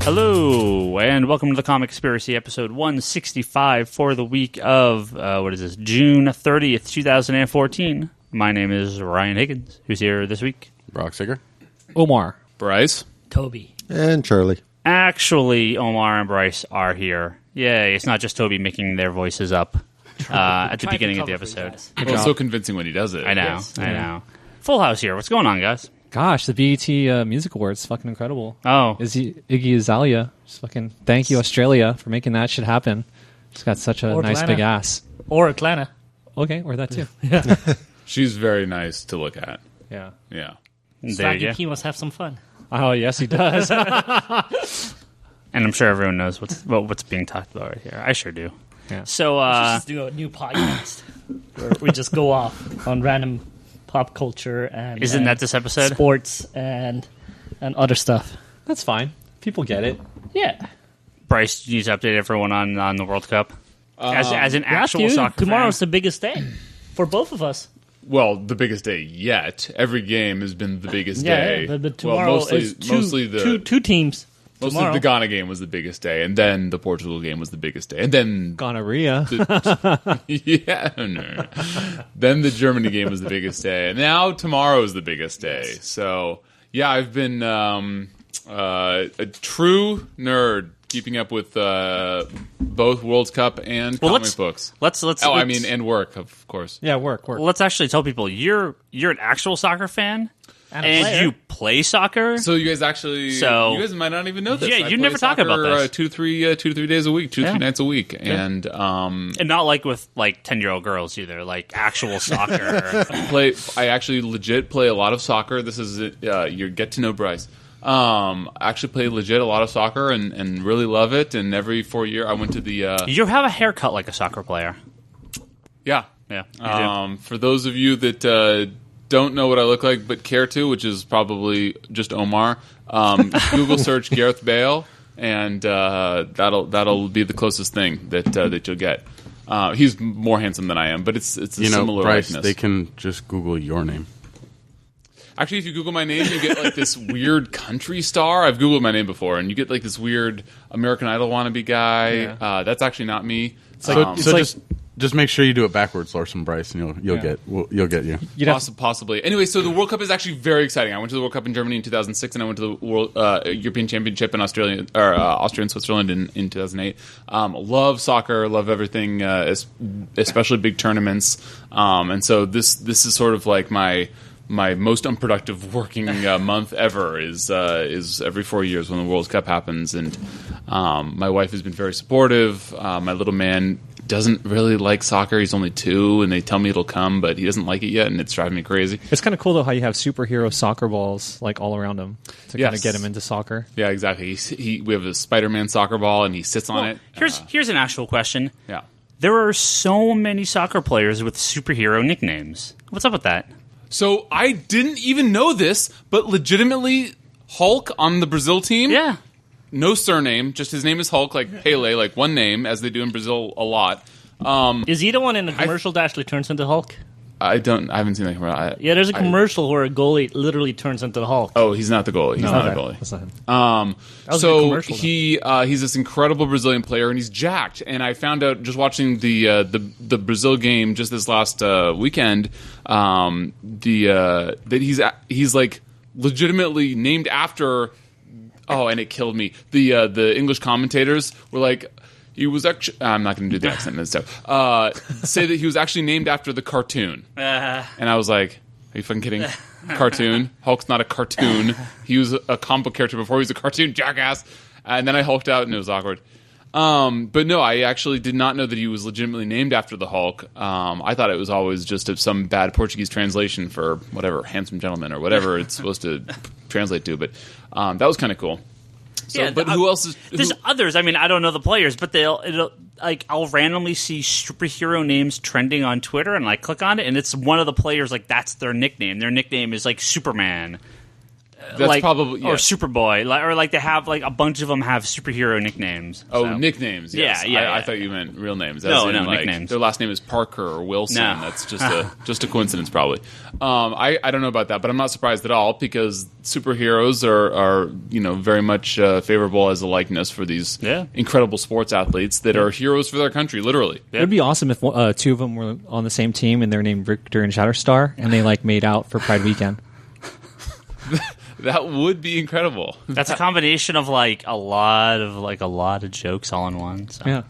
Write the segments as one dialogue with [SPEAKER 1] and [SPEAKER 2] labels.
[SPEAKER 1] Hello, and welcome to the Comic Conspiracy, episode 165 for the week of, June 30th, 2014. My name is Ryan Higgins. Who's here this week?
[SPEAKER 2] Brock Sigger.
[SPEAKER 3] Omar.
[SPEAKER 2] Bryce.
[SPEAKER 4] Toby.
[SPEAKER 5] And Charlie.
[SPEAKER 1] Actually, Omar and Bryce are here. Yay, it's not just Toby making their voices up at the beginning of the episode.
[SPEAKER 2] Well, it's so convincing when he does it.
[SPEAKER 1] I know, I know. Full house here. What's going on, guys?
[SPEAKER 3] Gosh, the BET Music Awards, fucking incredible.
[SPEAKER 1] Oh.
[SPEAKER 3] Iggy Azalea, just fucking thank you, Australia, for making that shit happen. She's got such a nice big ass.
[SPEAKER 4] Or Atlanta.
[SPEAKER 3] Okay, or that too.
[SPEAKER 2] She's very nice to look at.
[SPEAKER 3] Yeah.
[SPEAKER 2] Yeah.
[SPEAKER 1] There you go.
[SPEAKER 4] He must have some fun.
[SPEAKER 3] Oh, yes, he does.
[SPEAKER 1] And I'm sure everyone knows what's being talked about right here. I sure do.
[SPEAKER 3] Yeah.
[SPEAKER 1] So,
[SPEAKER 4] Just do a new podcast where we just go off on random pop culture and
[SPEAKER 1] isn't that this episode?
[SPEAKER 4] Sports and other stuff.
[SPEAKER 3] That's fine. People get it.
[SPEAKER 4] Yeah.
[SPEAKER 1] Bryce, you need to update everyone on the World Cup. As an actual soccer
[SPEAKER 4] tomorrow's
[SPEAKER 1] fan.
[SPEAKER 4] the biggest day for both of us.
[SPEAKER 2] Well, the biggest day yet. Every game has been the biggest day.
[SPEAKER 4] Yeah, but tomorrow is two teams.
[SPEAKER 2] Mostly
[SPEAKER 4] tomorrow.
[SPEAKER 2] the Ghana game was the biggest day, and then the Portugal game was the biggest day, and then
[SPEAKER 3] Gonorrhea.
[SPEAKER 2] Then the Germany game was the biggest day, and now tomorrow is the biggest day. So yeah, I've been a true nerd, keeping up with both World Cup and comic books.
[SPEAKER 1] Let's
[SPEAKER 2] and work, of course.
[SPEAKER 3] Yeah, work.
[SPEAKER 1] Let's actually tell people you're an actual soccer fan. And you play soccer?
[SPEAKER 2] So you guys actually, you guys might not even know this.
[SPEAKER 1] Yeah,
[SPEAKER 2] I
[SPEAKER 1] you
[SPEAKER 2] play
[SPEAKER 1] never talk about this.
[SPEAKER 2] 2 to 3 days a week, 2-3 nights a week, and
[SPEAKER 1] not like with like 10-year-old girls either, like actual soccer.
[SPEAKER 2] I actually legit play a lot of soccer. This is you get to know Bryce. I actually play legit a lot of soccer and really love it. And every 4 years, I went to the.
[SPEAKER 1] You have a haircut like a soccer player.
[SPEAKER 2] Yeah.
[SPEAKER 1] You
[SPEAKER 2] for those of you that. Don't know what I look like, but care to, which is probably just Omar. Google search Gareth Bale, and that'll be the closest thing that you'll get. He's more handsome than I am, but it's a similar
[SPEAKER 5] Bryce,
[SPEAKER 2] likeness.
[SPEAKER 5] they can just Google your name.
[SPEAKER 2] Actually, if you Google my name, you get like this weird country star. I've Googled my name before, and you get like this weird American Idol wannabe guy.
[SPEAKER 3] Yeah.
[SPEAKER 2] That's actually not me.
[SPEAKER 5] Just make sure you do it backwards, Larsen Bryce, and you'll get you.
[SPEAKER 2] Possibly. Anyway, so the World Cup is actually very exciting. I went to the World Cup in Germany in 2006, and I went to the World European Championship in Austria and Switzerland in 2008. Love soccer, love everything, especially big tournaments. And so this is sort of like my most unproductive working month ever is every 4 years when the World Cup happens, and my wife has been very supportive. My little man doesn't really like soccer. He's only 2, and they tell me it'll come, but he doesn't like it yet, and it's driving me crazy.
[SPEAKER 3] It's kind of cool, though, how you have superhero soccer balls like all around him to kind of get him into soccer.
[SPEAKER 2] Yeah, exactly. We have a Spider-Man soccer ball, and he sits on it.
[SPEAKER 1] Here's an actual question.
[SPEAKER 2] Yeah.
[SPEAKER 1] There are so many soccer players with superhero nicknames. What's up with that?
[SPEAKER 2] So I didn't even know this, but legitimately Hulk on the Brazil team?
[SPEAKER 1] Yeah.
[SPEAKER 2] No surname, just his name is Hulk, like Pele, like one name, as they do in Brazil a lot.
[SPEAKER 4] Is he the one in the commercial that actually turns into Hulk?
[SPEAKER 2] I haven't seen that commercial.
[SPEAKER 4] There's a commercial where a goalie literally turns into the Hulk.
[SPEAKER 2] Oh, he's not the goalie. He's not a goalie.
[SPEAKER 3] That's not him.
[SPEAKER 4] That was a
[SPEAKER 2] So
[SPEAKER 4] commercial,
[SPEAKER 2] he's this incredible Brazilian player, and he's jacked. And I found out just watching the Brazil game just this last weekend that he's like legitimately named after. Oh, and it killed me. The English commentators were like, he was actually. I'm not going to do the accent and stuff. Say that he was actually named after the cartoon, and I was like, "Are you fucking kidding? Cartoon? Hulk's not a cartoon. He was a comic book character before he was a cartoon, jackass." And then I hulked out, and it was awkward. But no, I actually did not know that he was legitimately named after the Hulk. I thought it was always just some bad Portuguese translation for whatever, handsome gentleman or whatever it's supposed to translate to. But that was kind of cool. So,
[SPEAKER 1] Yeah,
[SPEAKER 2] but who else is...
[SPEAKER 1] There's others. I mean, I don't know the players, but I'll randomly see superhero names trending on Twitter, and I click on it, and it's one of the players, like, that's their nickname. Their nickname is, like, Superman.
[SPEAKER 2] That's probably
[SPEAKER 1] or Superboy, or they have a bunch of them have superhero nicknames.
[SPEAKER 2] Oh,
[SPEAKER 1] so.
[SPEAKER 2] Nicknames. Yes.
[SPEAKER 1] Yeah.
[SPEAKER 2] I thought you meant real names.
[SPEAKER 1] No, nicknames.
[SPEAKER 2] Their last name is Parker or Wilson.
[SPEAKER 1] No.
[SPEAKER 2] That's just a coincidence, probably. I don't know about that, but I'm not surprised at all because superheroes are very much favorable as a likeness for these incredible sports athletes that are heroes for their country, literally.
[SPEAKER 3] It would be awesome if two of them were on the same team and they're named Victor and Shatterstar, and they made out for Pride Weekend.
[SPEAKER 2] That would be incredible.
[SPEAKER 1] That's a combination of a lot of jokes all in one. So.
[SPEAKER 3] Yeah.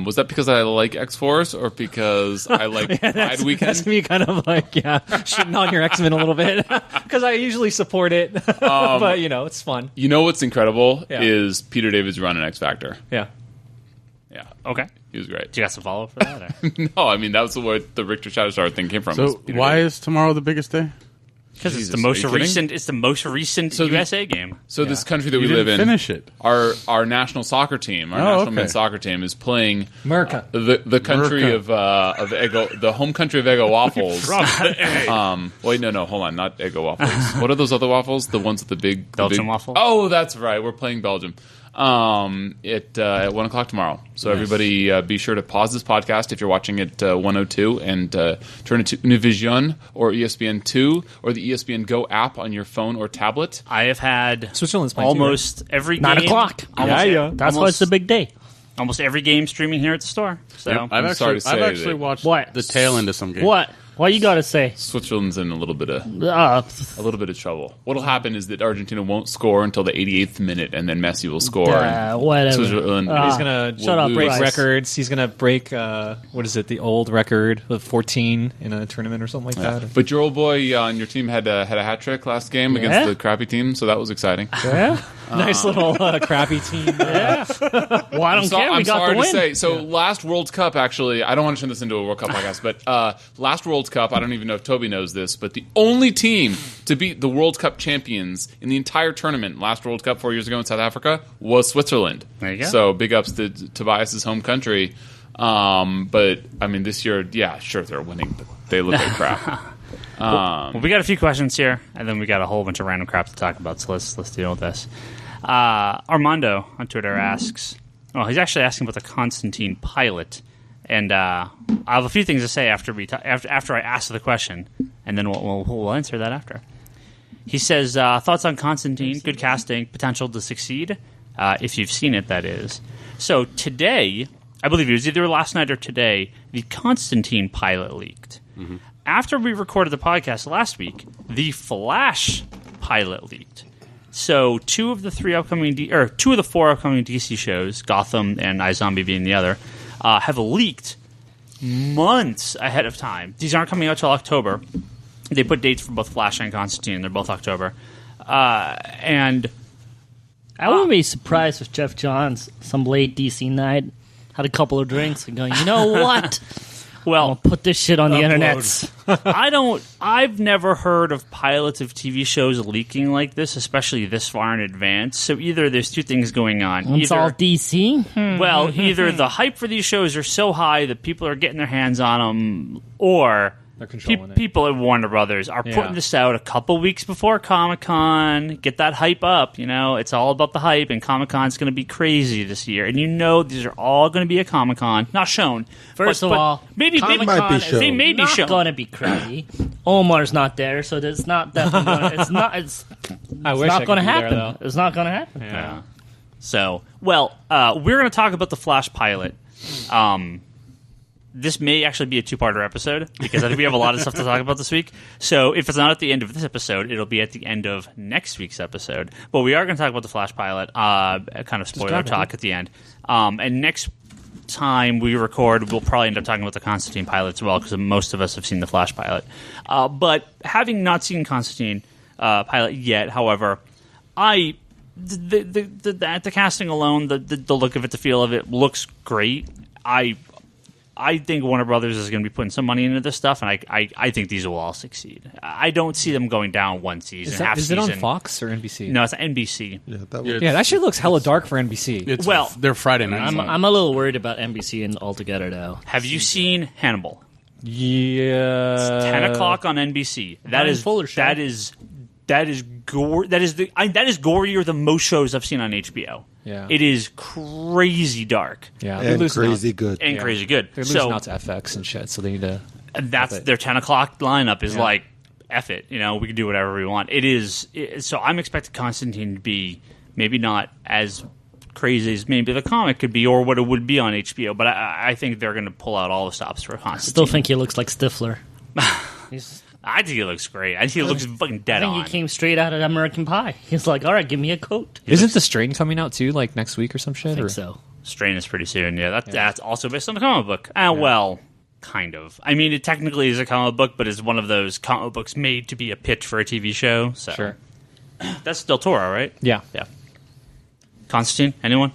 [SPEAKER 2] Was that because I like X-Force or because I like Pride Weekend?
[SPEAKER 3] That's me kind of shitting on your X-Men a little bit because I usually support it, but it's fun.
[SPEAKER 2] You know what's incredible is Peter David's run in X Factor.
[SPEAKER 3] Yeah.
[SPEAKER 2] Yeah.
[SPEAKER 1] Okay.
[SPEAKER 2] He was great.
[SPEAKER 1] Do you got some follow-up for that?
[SPEAKER 2] No, I mean that was where the Richter Shatterstar thing came from.
[SPEAKER 5] So why is tomorrow the biggest day?
[SPEAKER 1] Because it's the most recent. It's the most recent USA game.
[SPEAKER 2] So this country that we
[SPEAKER 5] You
[SPEAKER 2] live
[SPEAKER 5] didn't
[SPEAKER 2] in,
[SPEAKER 5] finish it.
[SPEAKER 2] Our national soccer team, national men's soccer team, is playing
[SPEAKER 3] America.
[SPEAKER 2] the country
[SPEAKER 5] America.
[SPEAKER 2] of Eggo, the home country of Eggo waffles. Wait, no, hold on, not Eggo waffles. What are those other waffles? The ones with the big
[SPEAKER 1] Belgian waffles?
[SPEAKER 2] Oh, that's right. We're playing Belgium. At 1:00 tomorrow. So everybody, be sure to pause this podcast if you're watching at 1:02 and turn it to Univision or ESPN2 or the ESPN Go app on your phone or tablet.
[SPEAKER 1] I have had
[SPEAKER 3] Switzerland's playing
[SPEAKER 1] almost every game.
[SPEAKER 4] 9 o'clock. That's why it's a big day.
[SPEAKER 1] Almost every game streaming here at the store. So
[SPEAKER 5] Yep.
[SPEAKER 2] I'm sorry to say
[SPEAKER 5] I've actually
[SPEAKER 2] that-
[SPEAKER 5] watched
[SPEAKER 4] What?
[SPEAKER 5] the tail end of some games.
[SPEAKER 4] What? What you gotta say?
[SPEAKER 2] Switzerland's in a little bit of trouble. What'll happen is that Argentina won't score until the 88th minute, and then Messi will score.
[SPEAKER 4] Whatever.
[SPEAKER 2] Switzerland
[SPEAKER 3] He's gonna
[SPEAKER 4] Shut up,
[SPEAKER 3] break
[SPEAKER 4] Bryce.
[SPEAKER 3] records. He's gonna break the old record of 14 in a tournament or something like that.
[SPEAKER 2] But your old boy on your team had a hat trick last game against the crappy team, so that was exciting.
[SPEAKER 4] Yeah.
[SPEAKER 3] Nice little crappy team.
[SPEAKER 4] Yeah. Well, I don't care. We
[SPEAKER 2] I'm
[SPEAKER 4] got
[SPEAKER 2] sorry
[SPEAKER 4] the win.
[SPEAKER 2] to say. So last World Cup, actually, I don't want to turn this into a World Cup podcast, but last World Cup, I don't even know if Toby knows this, but the only team to beat the World Cup champions in the entire tournament last World Cup 4 years ago in South Africa was Switzerland.
[SPEAKER 1] There you go.
[SPEAKER 2] So big ups to Tobias's home country. But I mean, this year, yeah, sure they're winning, but they look like crap.
[SPEAKER 1] Well, we got a few questions here, and then we got a whole bunch of random crap to talk about. So let's deal with this. Armando on Twitter asks, he's actually asking about the Constantine pilot, and I have a few things to say after I ask the question, and then we'll answer that after. He says, thoughts on Constantine, good casting, potential to succeed, if you've seen it, that is. So today, I believe it was either last night or today, the Constantine pilot leaked. Mm-hmm. After we recorded the podcast last week, the Flash pilot leaked. So two of the four upcoming DC shows, Gotham and iZombie being the other, have leaked months ahead of time. These aren't coming out till October. They put dates for both Flash and Constantine. They're both October. And
[SPEAKER 4] I wouldn't be surprised if Jeff Johns, some late DC night, had a couple of drinks and going, you know what?
[SPEAKER 1] well,
[SPEAKER 4] I'll put this shit on the internet.
[SPEAKER 1] I've never heard of pilots of TV shows leaking like this, especially this far in advance. So either there's two things going on.
[SPEAKER 4] It's all DC?
[SPEAKER 1] Well, either the hype for these shows are so high that people are getting their hands on them, or
[SPEAKER 3] They're controlling it.
[SPEAKER 1] people at Warner Brothers are putting this out a couple weeks before Comic-Con. Get that hype up. It's all about the hype, and Comic-Con's going to be crazy this year. And these are all going to be at Comic-Con. Not shown.
[SPEAKER 4] First of all,
[SPEAKER 1] maybe
[SPEAKER 6] might be shown.
[SPEAKER 1] They may be
[SPEAKER 4] not
[SPEAKER 1] shown.
[SPEAKER 4] going to be crazy. Omar's not there, so it's not definitely gonna, it's not
[SPEAKER 3] I wish
[SPEAKER 4] not
[SPEAKER 3] I
[SPEAKER 4] going to
[SPEAKER 3] could be there,
[SPEAKER 4] happen.
[SPEAKER 3] though.
[SPEAKER 4] It's not going to happen.
[SPEAKER 1] Yeah. So, we're going to talk about the Flash pilot. This may actually be a two-parter episode because I think we have a lot of stuff to talk about this week. So if it's not at the end of this episode, it'll be at the end of next week's episode. But we are going to talk about the Flash pilot, kind of spoiler talk at the end. And next time we record, we'll probably end up talking about the Constantine pilot as well because most of us have seen the Flash pilot. But having not seen Constantine pilot yet, however, the casting alone, the look of it, the feel of it looks great. I think Warner Brothers is going to be putting some money into this stuff, and I think these will all succeed. I don't see them going down one season, half
[SPEAKER 3] Is
[SPEAKER 1] season.
[SPEAKER 3] it on Fox or NBC?
[SPEAKER 1] No, it's NBC.
[SPEAKER 6] Yeah,
[SPEAKER 3] Yeah, that shit looks hella dark for NBC.
[SPEAKER 5] It's
[SPEAKER 1] Well,
[SPEAKER 5] they're Friday nights.
[SPEAKER 4] I'm a little worried about NBC and altogether, though.
[SPEAKER 1] Have you seen Hannibal?
[SPEAKER 3] Yeah.
[SPEAKER 1] 10 o'clock on NBC. That
[SPEAKER 4] Ryan
[SPEAKER 1] is
[SPEAKER 4] Fuller show.
[SPEAKER 1] that is that is gore. That is gorier than most shows I've seen on HBO.
[SPEAKER 3] Yeah.
[SPEAKER 1] It is crazy dark.
[SPEAKER 3] Yeah,
[SPEAKER 6] And crazy good.
[SPEAKER 1] And crazy good.
[SPEAKER 3] They're losing out to FX and shit, so they need to.
[SPEAKER 1] And that's their 10 o'clock lineup is like, F it. You know, we can do whatever we want. So I'm expecting Constantine to be maybe not as crazy as maybe the comic could be or what it would be on HBO, but I think they're going to pull out all the stops for Constantine.
[SPEAKER 4] I still think he looks like Stifler.
[SPEAKER 1] I think he looks great. I think he looks fucking dead on.
[SPEAKER 4] I think he came straight out of American Pie. He's like, all right, give me a coat.
[SPEAKER 3] Isn't The Strain coming out too, like next week or some shit?
[SPEAKER 4] I think so.
[SPEAKER 1] Strain is pretty soon. Yeah, that's also based on the comic book. Well, kind of. I mean, it technically is a comic book, but it's one of those comic books made to be a pitch for a TV show. So.
[SPEAKER 3] Sure.
[SPEAKER 1] That's Del Toro, right?
[SPEAKER 3] Yeah.
[SPEAKER 1] Yeah. Constantine? Anyone?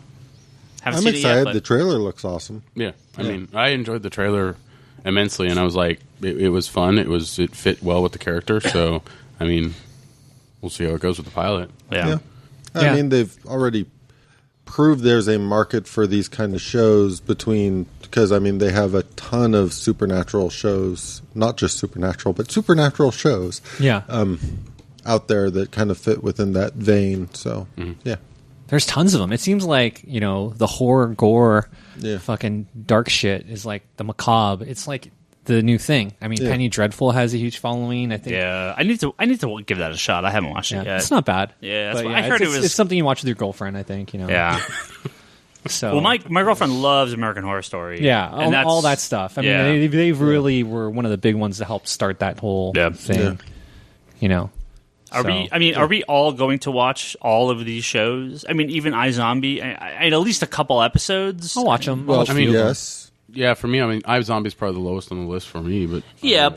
[SPEAKER 6] I'm
[SPEAKER 1] seen it
[SPEAKER 6] excited.
[SPEAKER 1] yet, but-
[SPEAKER 6] The trailer looks awesome.
[SPEAKER 5] Yeah, I mean, I enjoyed the trailer immensely, and I was like, it was fun. It fit well with the character. So, I mean, we'll see how it goes with the pilot.
[SPEAKER 1] Yeah.
[SPEAKER 6] I mean, they've already proved there's a market for these kind of shows because, I mean, they have a ton of supernatural shows, not just supernatural, but supernatural shows out there that kind of fit within that vein. So, yeah.
[SPEAKER 3] There's tons of them. It seems like, the horror, gore, fucking dark shit is like the macabre. It's like the new thing. I mean, Penny Dreadful has a huge following, I think.
[SPEAKER 1] Yeah, I need to give that a shot. I haven't watched it yet.
[SPEAKER 3] It's not bad.
[SPEAKER 1] Yeah,
[SPEAKER 3] but
[SPEAKER 1] I heard
[SPEAKER 3] it's something you watch with your girlfriend, I think,
[SPEAKER 1] Yeah.
[SPEAKER 3] So,
[SPEAKER 1] well, my girlfrild loves American Horror Story.
[SPEAKER 3] Yeah,
[SPEAKER 1] and
[SPEAKER 3] all that stuff. I mean, they really were one of the big ones to help start that whole thing.
[SPEAKER 1] Are we all going to watch all of these shows? I mean, even iZombie, I at least a couple episodes.
[SPEAKER 3] I'll watch them.
[SPEAKER 6] Well, yes.
[SPEAKER 5] Yeah, for me, I mean, iZombie's probably the lowest on the list for me. But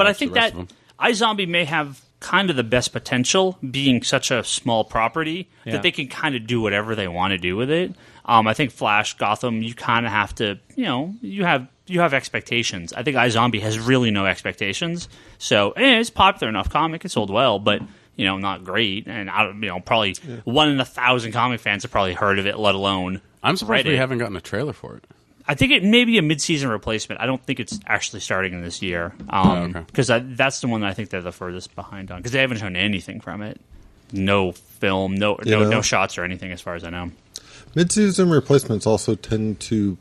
[SPEAKER 1] I think that iZombie may have kind of the best potential, being such a small property that they can kind of do whatever they want to do with it. I think Flash, Gotham, you kind of have to, you have expectations. I think iZombie has really no expectations. So it's a popular enough comic; it sold well, but not great. And probably 1 in 1,000 comic fans have probably heard of it, let alone.
[SPEAKER 5] I'm surprised we haven't gotten a trailer for it.
[SPEAKER 1] I think it may be a mid-season replacement. I don't think it's actually starting in this year. Because that's the one that I think they're the furthest behind on. Because they haven't shown anything from it. No film, no shots or anything as far as I know.
[SPEAKER 6] Mid-season replacements also tend to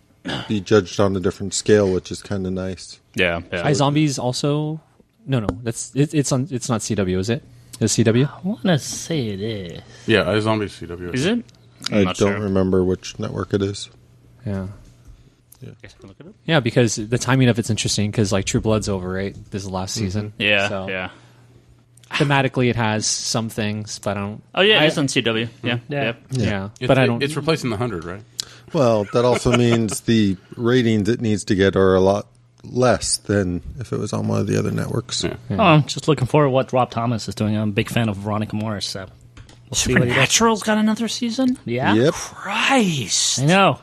[SPEAKER 6] be judged on a different scale, which is kind of nice.
[SPEAKER 1] Yeah.
[SPEAKER 3] iZombies also... No, it's not CW, is it? Is it CW?
[SPEAKER 4] I want to say it is.
[SPEAKER 5] Yeah, iZombie's CW.
[SPEAKER 1] Is it?
[SPEAKER 6] I don't remember which network it is.
[SPEAKER 3] Yeah.
[SPEAKER 1] Guess I can look it up.
[SPEAKER 3] Yeah, because the timing of it's interesting because True Blood's over, right? This is the last season.
[SPEAKER 1] Yeah,
[SPEAKER 3] so thematically, it has some things, but I don't.
[SPEAKER 1] Oh yeah, it's on CW. Yeah.
[SPEAKER 3] But I don't.
[SPEAKER 5] It's replacing the 100, right?
[SPEAKER 6] Well, that also means the ratings it needs to get are a lot less than if it was on one of the other networks.
[SPEAKER 5] Yeah.
[SPEAKER 4] Oh, I'm just looking forward to what Rob Thomas is doing. I'm a big fan of Veronica Morris, so we'll see what he does.
[SPEAKER 1] Supernatural's got another season.
[SPEAKER 4] Yeah.
[SPEAKER 6] Yep.
[SPEAKER 1] Christ.
[SPEAKER 4] I know.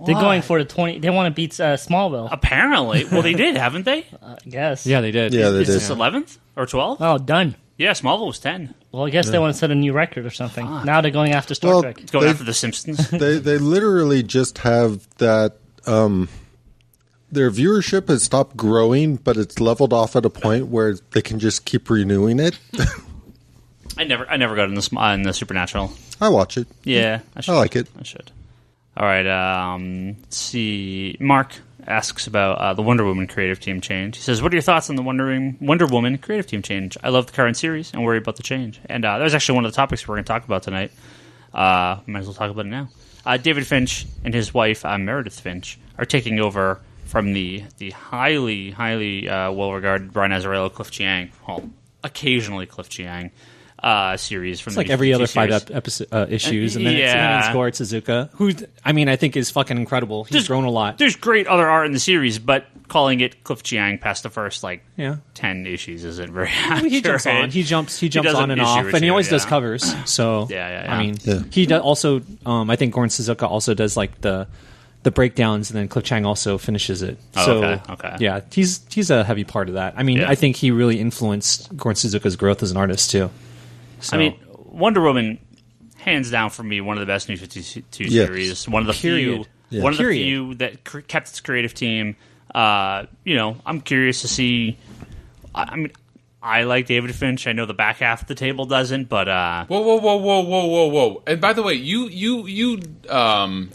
[SPEAKER 4] They're going for the 20. They want to beat Smallville.
[SPEAKER 1] Apparently. Well, they did, haven't they?
[SPEAKER 4] I guess.
[SPEAKER 3] Yeah, they did.
[SPEAKER 6] Yeah, they
[SPEAKER 1] Is
[SPEAKER 6] did.
[SPEAKER 1] this 11th or 12th?
[SPEAKER 4] Oh, done.
[SPEAKER 1] Yeah, Smallville was 10.
[SPEAKER 4] Well, I guess they want to set a new record or something. Now they're going after Star Trek.
[SPEAKER 1] It's going after The Simpsons.
[SPEAKER 6] They literally just have that. Their viewership has stopped growing, but it's leveled off at a point where they can just keep renewing it.
[SPEAKER 1] I never got in the Supernatural.
[SPEAKER 6] I watch it.
[SPEAKER 1] Yeah, I
[SPEAKER 6] like it.
[SPEAKER 1] I should. All right. Let's see. Mark asks about the Wonder Woman creative team change. He says, "What are your thoughts on the Wonder Woman creative team change? I love the current series and worry about the change." And that was actually one of the topics we're going to talk about tonight. Might as well talk about it now. David Finch and his wife Meredith Finch are taking over from the highly well-regarded Brian Azzarello, Cliff Chiang, occasionally Cliff Chiang series from
[SPEAKER 3] It's
[SPEAKER 1] the
[SPEAKER 3] like every other
[SPEAKER 1] series.
[SPEAKER 3] 5 issues, and then it's Gord Suzuka, who I mean I think is fucking incredible. He's grown a lot.
[SPEAKER 1] There's great other art in the series, but calling it Cliff Chiang past the first 10 issues isn't very accurate.
[SPEAKER 3] He jumps on. He jumps
[SPEAKER 1] does
[SPEAKER 3] on
[SPEAKER 1] an
[SPEAKER 3] and
[SPEAKER 1] issue
[SPEAKER 3] off,
[SPEAKER 1] or
[SPEAKER 3] and he
[SPEAKER 1] two,
[SPEAKER 3] always does covers. So I mean, he does also. I think Gordon Suzuka also does like the breakdowns, and then Cliff Chiang also finishes it.
[SPEAKER 1] Okay.
[SPEAKER 3] Yeah, he's a heavy part of that. I mean, I think he really influenced Gordon Suzuka's growth as an artist too. So.
[SPEAKER 1] I mean, Wonder Woman, hands down for me, one of the best New 52 series. One of the few that kept its creative team. I'm curious to see. I mean, I like David Finch. I know the back half of the table doesn't, but
[SPEAKER 2] Whoa! And by the way, you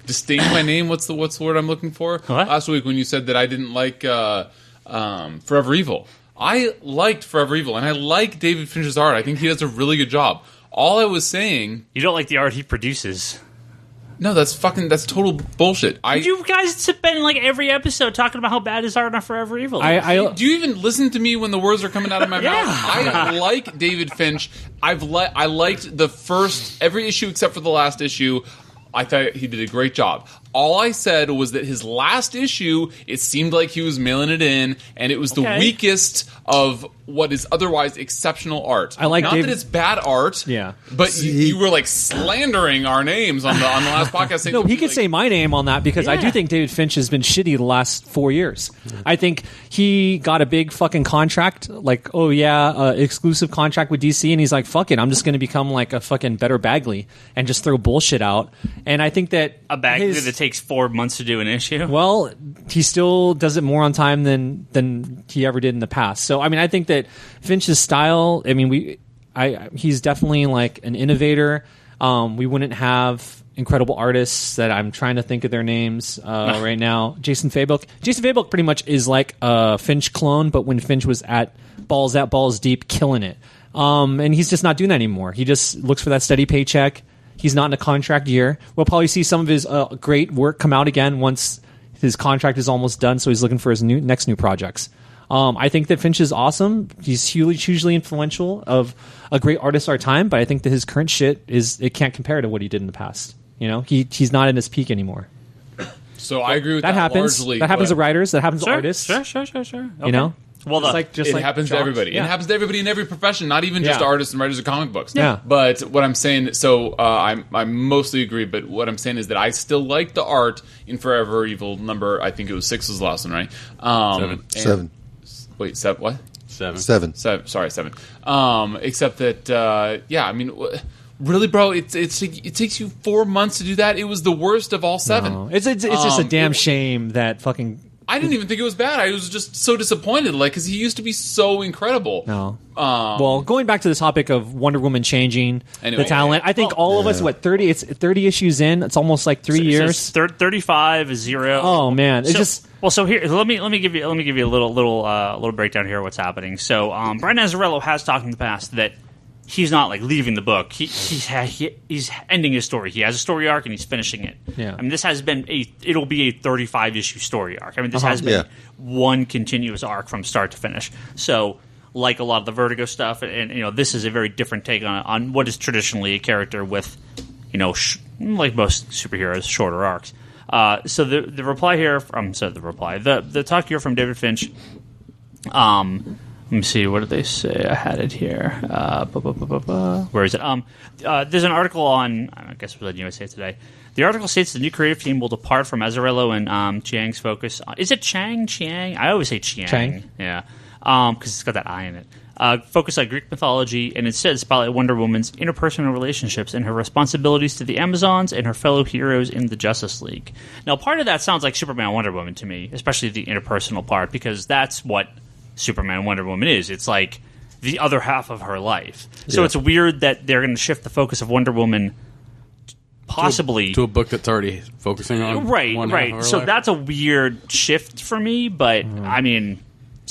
[SPEAKER 2] disdained my name. What's the word I'm looking for?
[SPEAKER 1] What?
[SPEAKER 2] Last week when you said that I didn't like Forever Evil. I liked Forever Evil, and I like David Finch's art. I think he does a really good job. All I was saying,
[SPEAKER 1] you don't like the art he produces.
[SPEAKER 2] no, that's total bullshit.
[SPEAKER 1] You guys spend like every episode talking about how bad his art on Forever Evil is.
[SPEAKER 2] Do you even listen to me when the words are coming out of my
[SPEAKER 1] Yeah.
[SPEAKER 2] mouth? I like David Finch. I liked the first every issue except for the last issue. I thought he did a great job. All I said was that his last issue, it seemed like he was mailing it in, and it was the weakest of what is otherwise exceptional art.
[SPEAKER 3] I like
[SPEAKER 2] not that it's bad art, but you were like slandering our names on the last podcast. Saying
[SPEAKER 3] No, he could say my name on that because I do think David Finch has been shitty the last 4 years. I think he got a big fucking contract, like, exclusive contract with DC, and he's like, fuck it, I'm just going to become like a fucking better Bagley and just throw bullshit out. And I think that
[SPEAKER 1] a Bagley that takes 4 months to do an issue.
[SPEAKER 3] Well, he still does it more on time than he ever did in the past. So, I mean, I think that Finch's style, I mean, he's definitely like an innovator. We wouldn't have incredible artists that I'm trying to think of their names right now. Jason Fabok. Jason Fabok pretty much is like a Finch clone, but when Finch was at balls deep, killing it. And he's just not doing that anymore. He just looks for that steady paycheck. He's not in a contract year. We'll probably see some of his great work come out again once his contract is almost done, so he's looking for his next new projects. I think that Finch is awesome. He's hugely influential of a great artist of our time, but I think that his current shit it can't compare to what he did in the past. You know, he's not in his peak anymore.
[SPEAKER 2] So I agree with
[SPEAKER 3] that. Happens.
[SPEAKER 2] Largely,
[SPEAKER 3] that happens to writers. That happens to
[SPEAKER 1] Sure,
[SPEAKER 3] artists.
[SPEAKER 1] Sure. Okay.
[SPEAKER 3] You know?
[SPEAKER 1] Well,
[SPEAKER 2] it happens to everybody.
[SPEAKER 3] Yeah.
[SPEAKER 2] It happens to everybody in every profession, not even just artists and writers of comic books.
[SPEAKER 3] Yeah.
[SPEAKER 2] But what I'm saying, I mostly agree. But what I'm saying is that I still like the art in Forever Evil number. I think it was 6 was the last one, right?
[SPEAKER 6] 7.
[SPEAKER 2] Wait, 7. What?
[SPEAKER 6] 7.
[SPEAKER 2] Sorry, 7. Except that, I mean. Really, bro? It takes you 4 months to do that. It was the worst of all 7.
[SPEAKER 3] No. It's just a damn shame that fucking.
[SPEAKER 2] I didn't even think it was bad. I was just so disappointed, like, because he used to be so incredible.
[SPEAKER 3] No. Well, going back to the topic of Wonder Woman changing the talent, I think all of us, 30? It's 30 issues in. It's almost like 3 years.
[SPEAKER 1] 35 is 0.
[SPEAKER 3] Oh man,
[SPEAKER 1] So here, let me give you a little breakdown here of what's happening. So, Brian Azzarello has talked in the past that he's not like leaving the book. He's ending his story. He has a story arc and he's finishing it.
[SPEAKER 3] Yeah.
[SPEAKER 1] I mean, this has been it'll be a 35 issue story arc. I mean, this has been one continuous arc from start to finish. So, like a lot of the Vertigo stuff, and this is a very different take on what is traditionally a character with, like most superheroes, shorter arcs. So the reply here the talk here from David Finch. Let me see. What did they say? I had it here. Where is it? There's an article on, I guess it was on USA Today. The article states the new creative team will depart from Azzarello and Chiang's focus. Is it Chiang? I always say Chiang. Yeah. Because it's got that I in it. Focus on Greek mythology, and instead spotlight Wonder Woman's interpersonal relationships and her responsibilities to the Amazons and her fellow heroes in the Justice League. Now, part of that sounds like Superman and Wonder Woman to me, especially the interpersonal part, because that's what Superman and Wonder Woman is. It's like the other half of her life. So it's weird that they're going to shift the focus of Wonder Woman possibly
[SPEAKER 5] to a book that's already focusing on
[SPEAKER 1] right. So
[SPEAKER 5] life.
[SPEAKER 1] that's a weird shift for me, but I mean,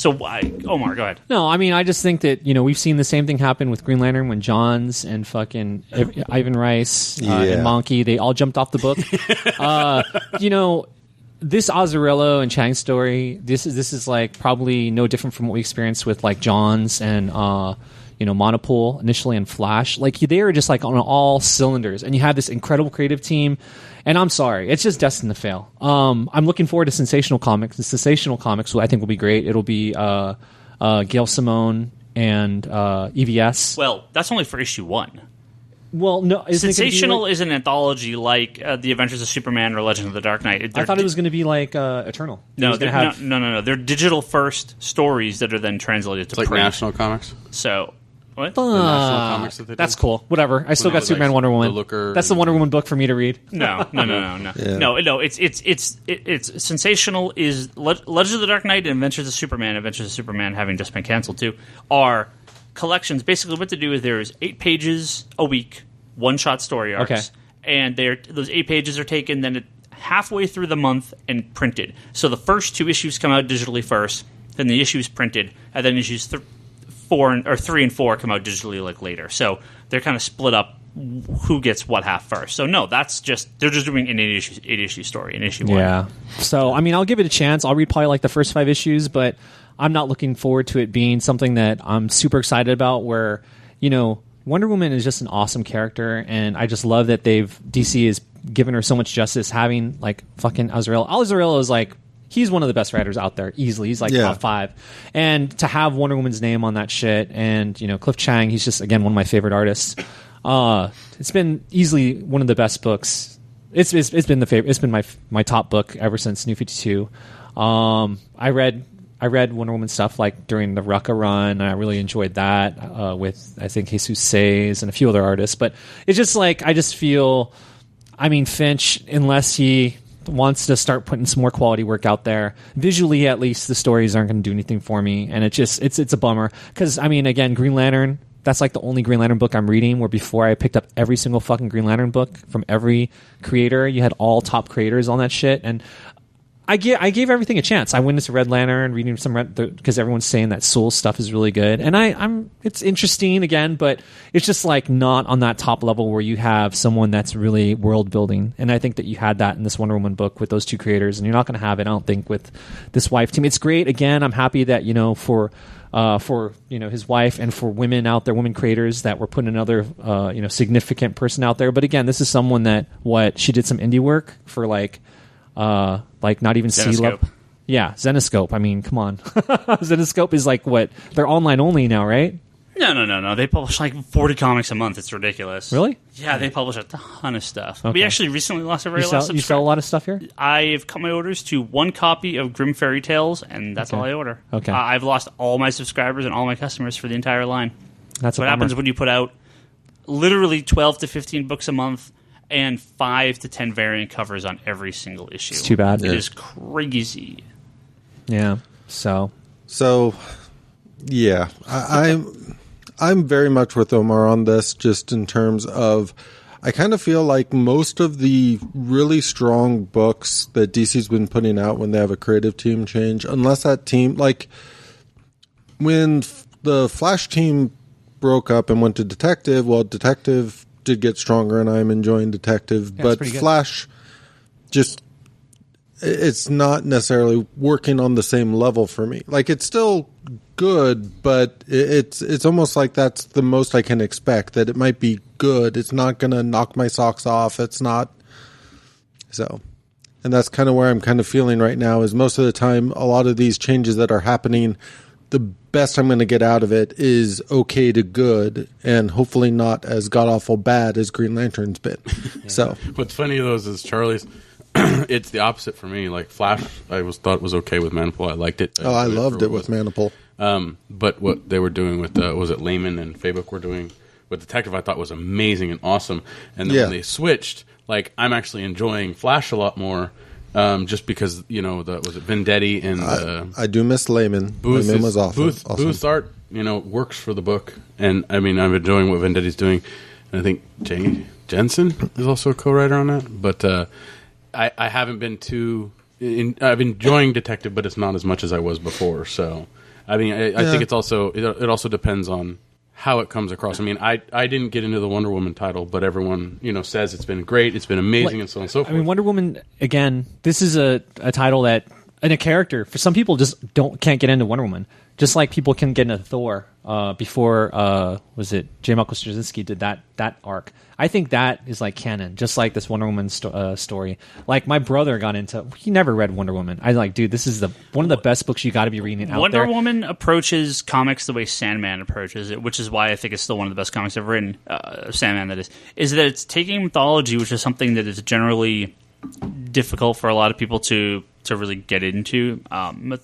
[SPEAKER 1] Omar, go ahead.
[SPEAKER 3] No, I mean, I just think that we've seen the same thing happen with Green Lantern when Johns and fucking Ivan Rice and Monkey, they all jumped off the book. This Azzarello and Chang story, this is like probably no different from what we experienced with like Johns and Monopole initially and Flash. Like they are just like on all cylinders, and you have this incredible creative team. And I'm sorry, it's just destined to fail. I'm looking forward to Sensational Comics. The Sensational Comics, I think, will be great. It'll be Gail Simone and EVS.
[SPEAKER 1] Well, that's only for issue 1.
[SPEAKER 3] Well, no.
[SPEAKER 1] Sensational is an anthology like The Adventures of Superman or Legend of the Dark Knight.
[SPEAKER 3] I thought it was going to be like Eternal.
[SPEAKER 1] No, no. They're digital first stories that are then translated to
[SPEAKER 5] it's like
[SPEAKER 1] print.
[SPEAKER 5] National Comics.
[SPEAKER 1] So, what?
[SPEAKER 5] The National Comics that they
[SPEAKER 3] That's
[SPEAKER 5] did?
[SPEAKER 3] cool. Whatever. I still got Superman, Wonder Woman. That's the Wonder Woman book for me to read.
[SPEAKER 1] No. No. It's Sensational is Legend of the Dark Knight and Adventures of Superman having just been canceled too, are collections. Basically, what to do is there's 8 pages a week, one-shot story arcs.
[SPEAKER 3] Okay.
[SPEAKER 1] And those 8 pages are taken then halfway through the month and printed. So the first 2 issues come out digitally first, then the issues printed, and then issues 3 and 4 come out digitally like later. So they're kind of split up who gets what half first. So no, they're just doing an 8 issue story, an issue 1.
[SPEAKER 3] Yeah. So I mean, I'll give it a chance. I'll read probably like the first 5 issues, but I'm not looking forward to it being something that I'm super excited about. Where Wonder Woman is just an awesome character, and I just love that DC is giving her so much justice, having like fucking Azrael. Azrael is like, he's one of the best writers out there, easily. He's like top 5. And to have Wonder Woman's name on that shit, and Cliff Chiang, he's just, again, one of my favorite artists. It's been easily one of the best books. It's been the favorite. It's been my top book ever since New 52. I read Wonder Woman stuff like during the Rucka run, and I really enjoyed that with, I think, Jesus Says and a few other artists. But it's just like, I just feel, I mean, Finch, unless he wants to start putting some more quality work out there, visually at least, the stories aren't going to do anything for me, and it's a bummer. Because, I mean, again, Green Lantern, that's like the only Green Lantern book I'm reading, where before I picked up every single fucking Green Lantern book from every creator. You had all top creators on that shit, and I gave everything a chance. I went into Red Lantern, reading some because everyone's saying that Soul stuff is really good, and it's interesting again, but it's just like not on that top level where you have someone that's really world building. And I think that you had that in this Wonder Woman book with those 2 creators, and you're not going to have it, I don't think, with this wife team. It's great. Again, I'm happy that for his wife and for women out there, women creators, that we're putting another significant person out there. But again, this is someone that she did some indie work for like not even
[SPEAKER 1] Zenescope.
[SPEAKER 3] Yeah, Zenescope. I mean, come on. Zenescope is like what? They're online only now, right?
[SPEAKER 1] No. They publish like 40 comics a month. It's ridiculous.
[SPEAKER 3] Really?
[SPEAKER 1] Yeah, they publish a ton of stuff.
[SPEAKER 3] Okay.
[SPEAKER 1] We actually recently lost a very last subscriber.
[SPEAKER 3] You sell a lot of stuff here?
[SPEAKER 1] I've cut my orders to 1 copy of Grim Fairy Tales, and that's all I order.
[SPEAKER 3] Okay.
[SPEAKER 1] I've lost all my subscribers and all my customers for the entire line.
[SPEAKER 3] That's
[SPEAKER 1] what happens when you put out literally 12 to 15 books a month and 5 to 10 variant covers on every single issue.
[SPEAKER 3] It's too bad.
[SPEAKER 1] It is crazy.
[SPEAKER 3] Yeah. So
[SPEAKER 6] yeah, I'm very much with Omar on this, just in terms of, I kind of feel like most of the really strong books that DC's been putting out when they have a creative team change, unless that team, like when the Flash team broke up and went to Detective, well, Detective did get stronger, and I'm enjoying Detective, but Flash just, it's not necessarily working on the same level for me. Like, it's still good, but it's almost like that's the most I can expect, that it might be good. It's not going to knock my socks off. It's not. So, and that's kind of where I'm kind of feeling right now, is most of the time, a lot of these changes that are happening, the best I'm going to get out of it is okay to good, and hopefully not as god-awful bad as Green Lantern's been. Yeah. So
[SPEAKER 5] what's funny, though, is Charlie's, it's the opposite for me. Like, Flash, I thought was okay with Manipul. I liked it.
[SPEAKER 6] I loved it with Manipul.
[SPEAKER 5] But what they were doing with, was it Layman and Fabok were doing with Detective, I thought was amazing and awesome. And then when they switched, like, I'm actually enjoying Flash a lot more. Just because, was it Vendetti and
[SPEAKER 6] I do miss Layman. Layman was awesome.
[SPEAKER 5] Booth's art, works for the book. And, I mean, I'm enjoying what Vendetti's doing. And I think Jay Jensen is also a co-writer on that. But I haven't been I'm enjoying Detective, but it's not as much as I was before. So, I mean, I think it's also, it also depends on how it comes across. I mean, I didn't get into the Wonder Woman title, but everyone, says it's been great, it's been amazing, and so on and so forth.
[SPEAKER 3] I mean, Wonder Woman, again, this is a title that, and a character, for some people just can't get into Wonder Woman. Just like people can get into Thor before, was it J. Michael Straczynski did that arc. I think that is like canon, just like this Wonder Woman story. Like, my brother got into, he never read Wonder Woman. I like, dude, this is one of the best books you got to be reading out there.
[SPEAKER 1] Wonder Woman approaches comics the way Sandman approaches it, which is why I think it's still one of the best comics I've written, Sandman that is that it's taking mythology, which is something that is generally difficult for a lot of people to really get into.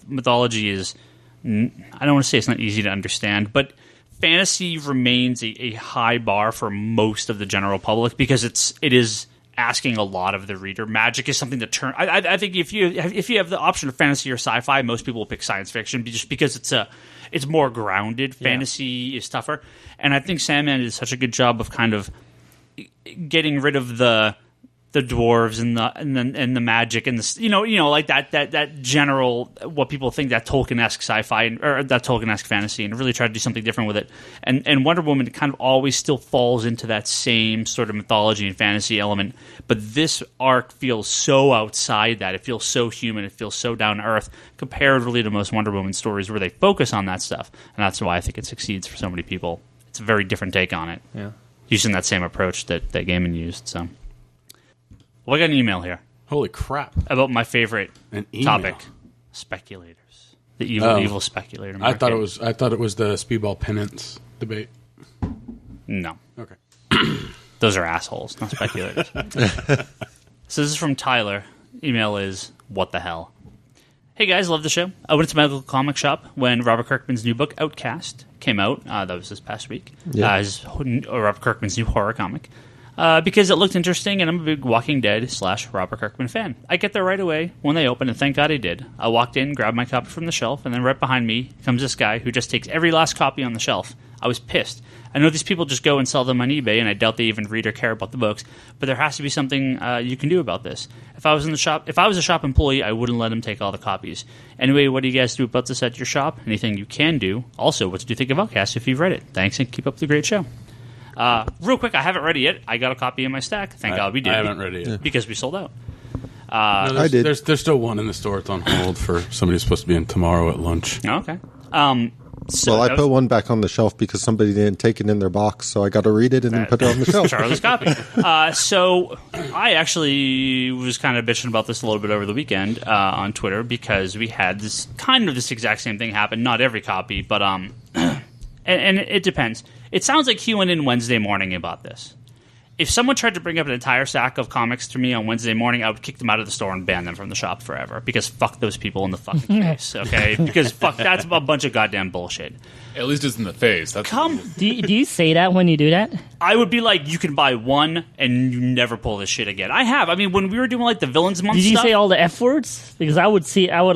[SPEAKER 1] Mythology is, I don't want to say it's not easy to understand, but fantasy remains a high bar for most of the general public because it is asking a lot of the reader. Magic is something that I think if you have the option of fantasy or sci-fi, most people will pick science fiction just because it's more grounded. Fantasy is tougher, and I think Sandman did such a good job of kind of getting rid of the dwarves and the magic and the like that general what people think that Tolkien-esque sci-fi or that Tolkien-esque fantasy, and really try to do something different with it. And Wonder Woman kind of always still falls into that same sort of mythology and fantasy element, but this arc feels so outside that. It feels so human. It feels so down to earth comparatively to most Wonder Woman stories where they focus on that stuff, and that's why I think it succeeds for so many people. It's a very different take on it, using that same approach that Gaiman used. So. Well, I got an email here.
[SPEAKER 5] Holy crap.
[SPEAKER 1] About my favorite topic, speculators. The evil speculator market.
[SPEAKER 5] I thought it was the speedball penance debate.
[SPEAKER 1] No.
[SPEAKER 5] Okay.
[SPEAKER 1] Those are assholes, not speculators. So this is from Tyler. Email is, what the hell? Hey guys, love the show. I went to my local comic shop when Robert Kirkman's new book, Outcast, came out. That was this past week.
[SPEAKER 6] Yeah.
[SPEAKER 1] Robert Kirkman's new horror comic. Because it looked interesting, and I'm a big Walking Dead / Robert Kirkman fan. I get there right away when they open, and thank God I did. I walked in, grabbed my copy from the shelf, and then right behind me comes this guy who just takes every last copy on the shelf. I was pissed. I know these people just go and sell them on eBay, and I doubt they even read or care about the books, but there has to be something you can do about this. If I was a shop employee, I wouldn't let him take all the copies. Anyway, what do you guys do about this at your shop? Anything you can do? Also, what did you think of Outcast if you've read it? Thanks, and keep up the great show. Real quick, I haven't read it yet. I got a copy in my stack. Thank God we did.
[SPEAKER 5] I haven't read it yet.
[SPEAKER 1] Because we sold out.
[SPEAKER 6] I did.
[SPEAKER 5] There's still one in the store. It's on hold for somebody who's supposed to be in tomorrow at lunch.
[SPEAKER 1] Oh, okay.
[SPEAKER 6] So I put one back on the shelf because somebody didn't take it in their box, so I got to read it and then put it on the shelf.
[SPEAKER 1] Charlie's copy. So I actually was kind of bitching about this a little bit over the weekend on Twitter because we had this exact same thing happen. Not every copy, but and it depends. It sounds like he went in Wednesday morning about this. If someone tried to bring up an entire stack of comics to me on Wednesday morning, I would kick them out of the store and ban them from the shop forever. Because fuck those people in the fucking face, okay? Because fuck, that's a bunch of goddamn bullshit.
[SPEAKER 2] At least it's in the face. That's
[SPEAKER 4] Do you say that when you do that?
[SPEAKER 1] I would be like, you can buy one and you never pull this shit again. I have. I mean, when we were doing like the Villains Month
[SPEAKER 4] Did you
[SPEAKER 1] stuff,
[SPEAKER 4] say all the F words? Because I would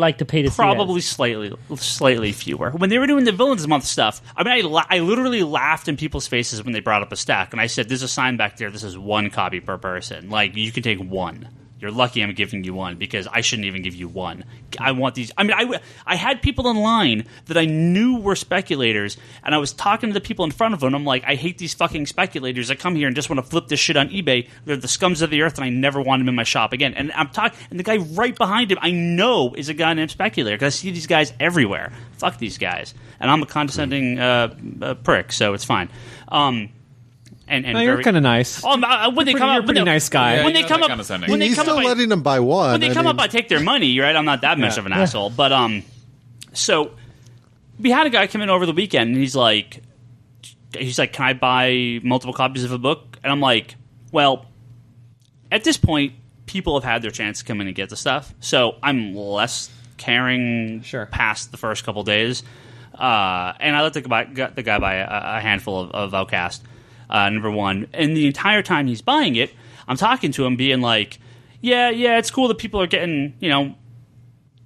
[SPEAKER 4] like to pay to
[SPEAKER 1] probably
[SPEAKER 4] see that.
[SPEAKER 1] slightly fewer. When they were doing the Villains Month stuff, I mean, I literally laughed in people's faces when they brought up a stack, and I said, "There's a sign back there. This is one copy per person. Like, you can take one. You're lucky I'm giving you one because I shouldn't even give you one. I want these." I mean, I had people in line that I knew were speculators, and I was talking to the people in front of them. I'm like, I hate these fucking speculators that come here and just want to flip this shit on eBay. They're the scums of the earth, and I never want them in my shop again. And I'm talking, and the guy right behind him, I know is a guy named Speculator because I see these guys everywhere. Fuck these guys, and I'm a condescending prick, so it's fine.
[SPEAKER 3] No, you're kind of nice.
[SPEAKER 1] When they come up,
[SPEAKER 3] you're a pretty nice guy.
[SPEAKER 1] When they come up, when they
[SPEAKER 6] He's
[SPEAKER 1] come
[SPEAKER 6] still
[SPEAKER 1] up,
[SPEAKER 6] letting them buy one.
[SPEAKER 1] when they come up, I take their money. Right? I'm not that much of an asshole. But so we had a guy come in over the weekend, and he's like, "Can I buy multiple copies of a book?" And I'm like, "Well, at this point, people have had their chance to come in and get the stuff, so I'm less caring past the first couple days." And I let the guy buy a handful of Outcast. Number one, and the entire time he's buying it, I'm talking to him, being like, "Yeah, it's cool that people are getting,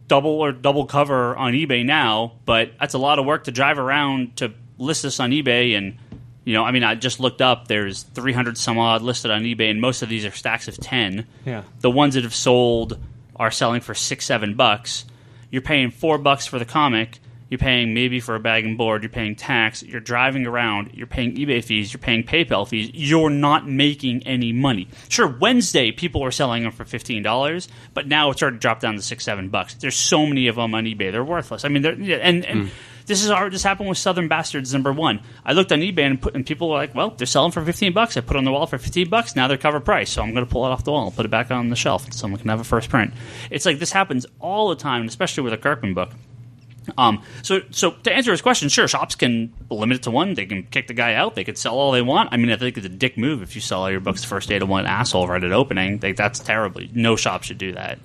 [SPEAKER 1] double cover on eBay now, but that's a lot of work to drive around to list this on eBay." And I just looked up. There's 300 some odd listed on eBay, and most of these are stacks of 10. Yeah, the ones that have sold are selling for $6-7. You're paying $4 for the comic. You're paying maybe for a bag and board. You're paying tax. You're driving around. You're paying eBay fees. You're paying PayPal fees. You're not making any money. Sure, Wednesday people were selling them for $15, but now it's started to drop down to $6-7. There's so many of them on eBay. They're worthless. I mean, this happened with Southern Bastards #1. I looked on eBay and people were like, "Well, they're selling for $15. I put it on the wall for $15. Now they're cover price, so I'm going to pull it off the wall and put it back on the shelf so someone can have a first print." It's like this happens all the time, especially with a Kirkman book. So to answer his question, sure, shops can limit it to one. They can kick the guy out. They could sell all they want. I mean, I think it's a dick move if you sell all your books the first day to one asshole right at opening. That's terrible. No shop should do that.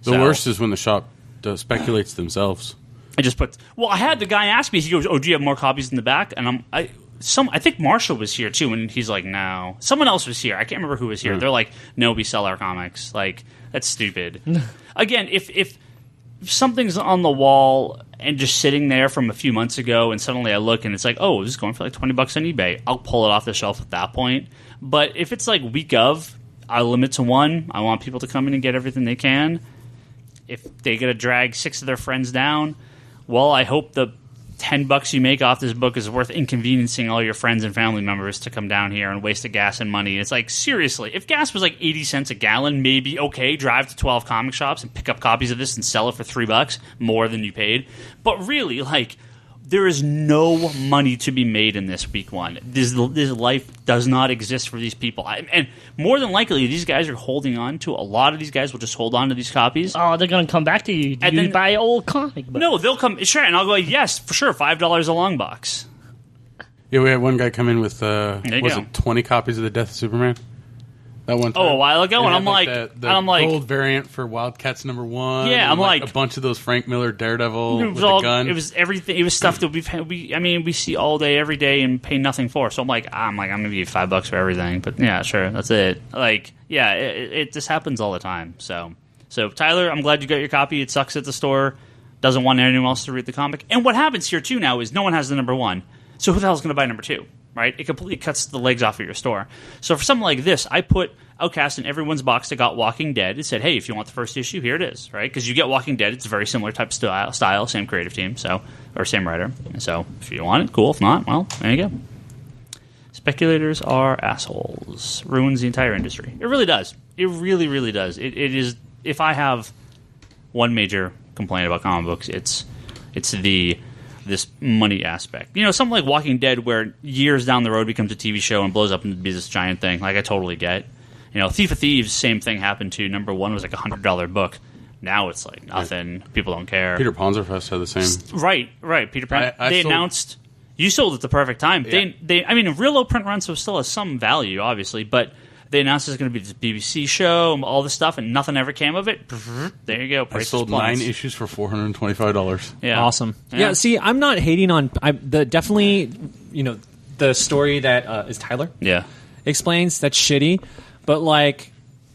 [SPEAKER 5] The worst is when the shop speculates themselves.
[SPEAKER 1] I had the guy ask me. He goes, "Oh, do you have more copies in the back?" And I think Marshall was here too, and he's like, no. Someone else was here. I can't remember who was here. They're like, no, we sell our comics. Like, that's stupid. Again, if something's on the wall and just sitting there from a few months ago, and suddenly I look and it's like, oh, this is going for like $20 on eBay, I'll pull it off the shelf at that point. But if it's like week of, I limit to one. I want people to come in and get everything they can. If they get to drag 6 of their friends down, well, I hope the $10 you make off this book is worth inconveniencing all your friends and family members to come down here and waste the gas and money. It's like, seriously, if gas was like 80 cents a gallon, maybe, okay, drive to 12 comic shops and pick up copies of this and sell it for $3 more than you paid. But really, like, there is no money to be made in this week one. This life does not exist for these people. And more than likely, these guys are holding on to, a lot of these guys will just hold on to these copies.
[SPEAKER 4] Oh, they're going to come back to you. Do you buy old comic books?
[SPEAKER 1] No, they'll come, sure, and I'll go, yes, for sure, $5 a long box.
[SPEAKER 5] Yeah, we had one guy come in with,
[SPEAKER 1] it
[SPEAKER 5] 20 copies of The Death of Superman? That one time.
[SPEAKER 1] Oh, a while ago, and I'm like,
[SPEAKER 5] the gold variant for Wildcats #1.
[SPEAKER 1] Yeah, I'm like
[SPEAKER 5] a bunch of those Frank Miller Daredevil with
[SPEAKER 1] all,
[SPEAKER 5] the gun.
[SPEAKER 1] It was everything. It was stuff that we see all day, every day, and pay nothing for. So I'm gonna give you $5 for everything. But yeah, sure, that's it. Like, yeah, it just happens all the time. So Tyler, I'm glad you got your copy. It sucks at the store. Doesn't want anyone else to read the comic. And what happens here too now is no one has the #1. So who the hell is going to buy #2? Right? It completely cuts the legs off of your store. So for something like this, I put Outcast in everyone's box that got Walking Dead. It said, hey, if you want the first issue, here it is, right? Because you get Walking Dead. It's a very similar type of style, same creative team, or same writer. So if you want it, cool. If not, well, there you go. Speculators are assholes. Ruins the entire industry. It really does. It really, really does. It is. If I have one major complaint about comic books, it's this money aspect. You know, something like Walking Dead, where years down the road becomes a TV show and blows up into be this giant thing. Like, I totally get. You know, Thief of Thieves, same thing happened to. #1 was like $100 book. Now it's like nothing. People don't care.
[SPEAKER 5] Peter Panzerfest had the same.
[SPEAKER 1] Right. Peter Pan. They announced. You sold at the perfect time.
[SPEAKER 5] Yeah.
[SPEAKER 1] I mean, a real low print run, so still has some value, obviously, but they announced there's going to be this BBC show and all this stuff, and nothing ever came of it. There you go.
[SPEAKER 5] I sold 9 issues for $425.
[SPEAKER 1] Yeah,
[SPEAKER 3] awesome. Yeah, see, I'm not hating on definitely, you know, the story that is Tyler.
[SPEAKER 1] Yeah,
[SPEAKER 3] explains that's shitty, but like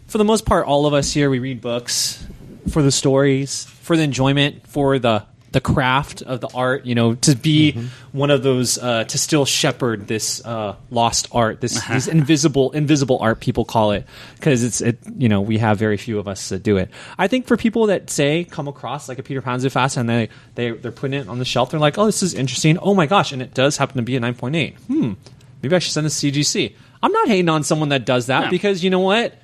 [SPEAKER 3] for the most part, all of us here we read books for the stories, for the enjoyment, for the craft of the art, you know, to be one of those, to still shepherd this lost art, this invisible art, people call it, because you know, we have very few of us that do it. I think for people that come across like a Peter Panzerfest and they're putting it on the shelf, they're like, oh, this is interesting. Oh my gosh, and it does happen to be a 9.8. Maybe I should send this to CGC. I'm not hating on someone that does that because you know what?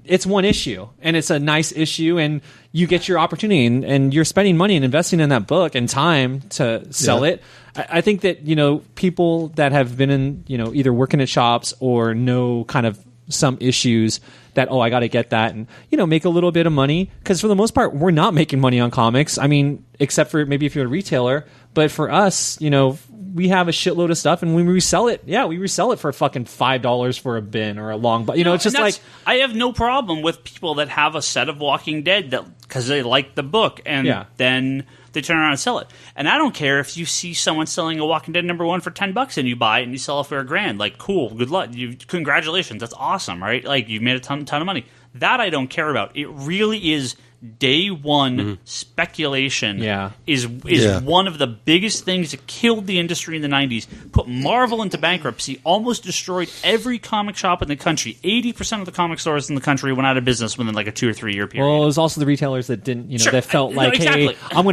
[SPEAKER 3] It's one issue, and it's a nice issue, and you get your opportunity, and you're spending money and investing in that book and time to sell it. I think that, you know, people that have been in, you know, either working at shops or know kind of some issues that, oh, I got to get that, and, you know, make a little bit of money, because for the most part, we're not making money on comics. I mean, except for maybe if you're a retailer, but for us, you know, we have a shitload of stuff, and when we resell it, we resell it for fucking $5 for a bin or a long. But you know, it's just like,
[SPEAKER 1] I have no problem with people that have a set of Walking Dead that because they like the book, and then they turn around and sell it. And I don't care if you see someone selling a Walking Dead #1 for $10 and you buy it and you sell it for $1,000. Like, cool, good luck, congratulations, that's awesome, right? Like, you've made a ton of money. That I don't care about. It really is. Day one speculation is one of the biggest things that killed the industry in the 90s, put Marvel into bankruptcy, almost destroyed every comic shop in the country. 80% of the comic stores in the country went out of business within like a 2 or 3 year period.
[SPEAKER 3] Well, it was also the retailers that didn't, you know, that felt like, hey, I'm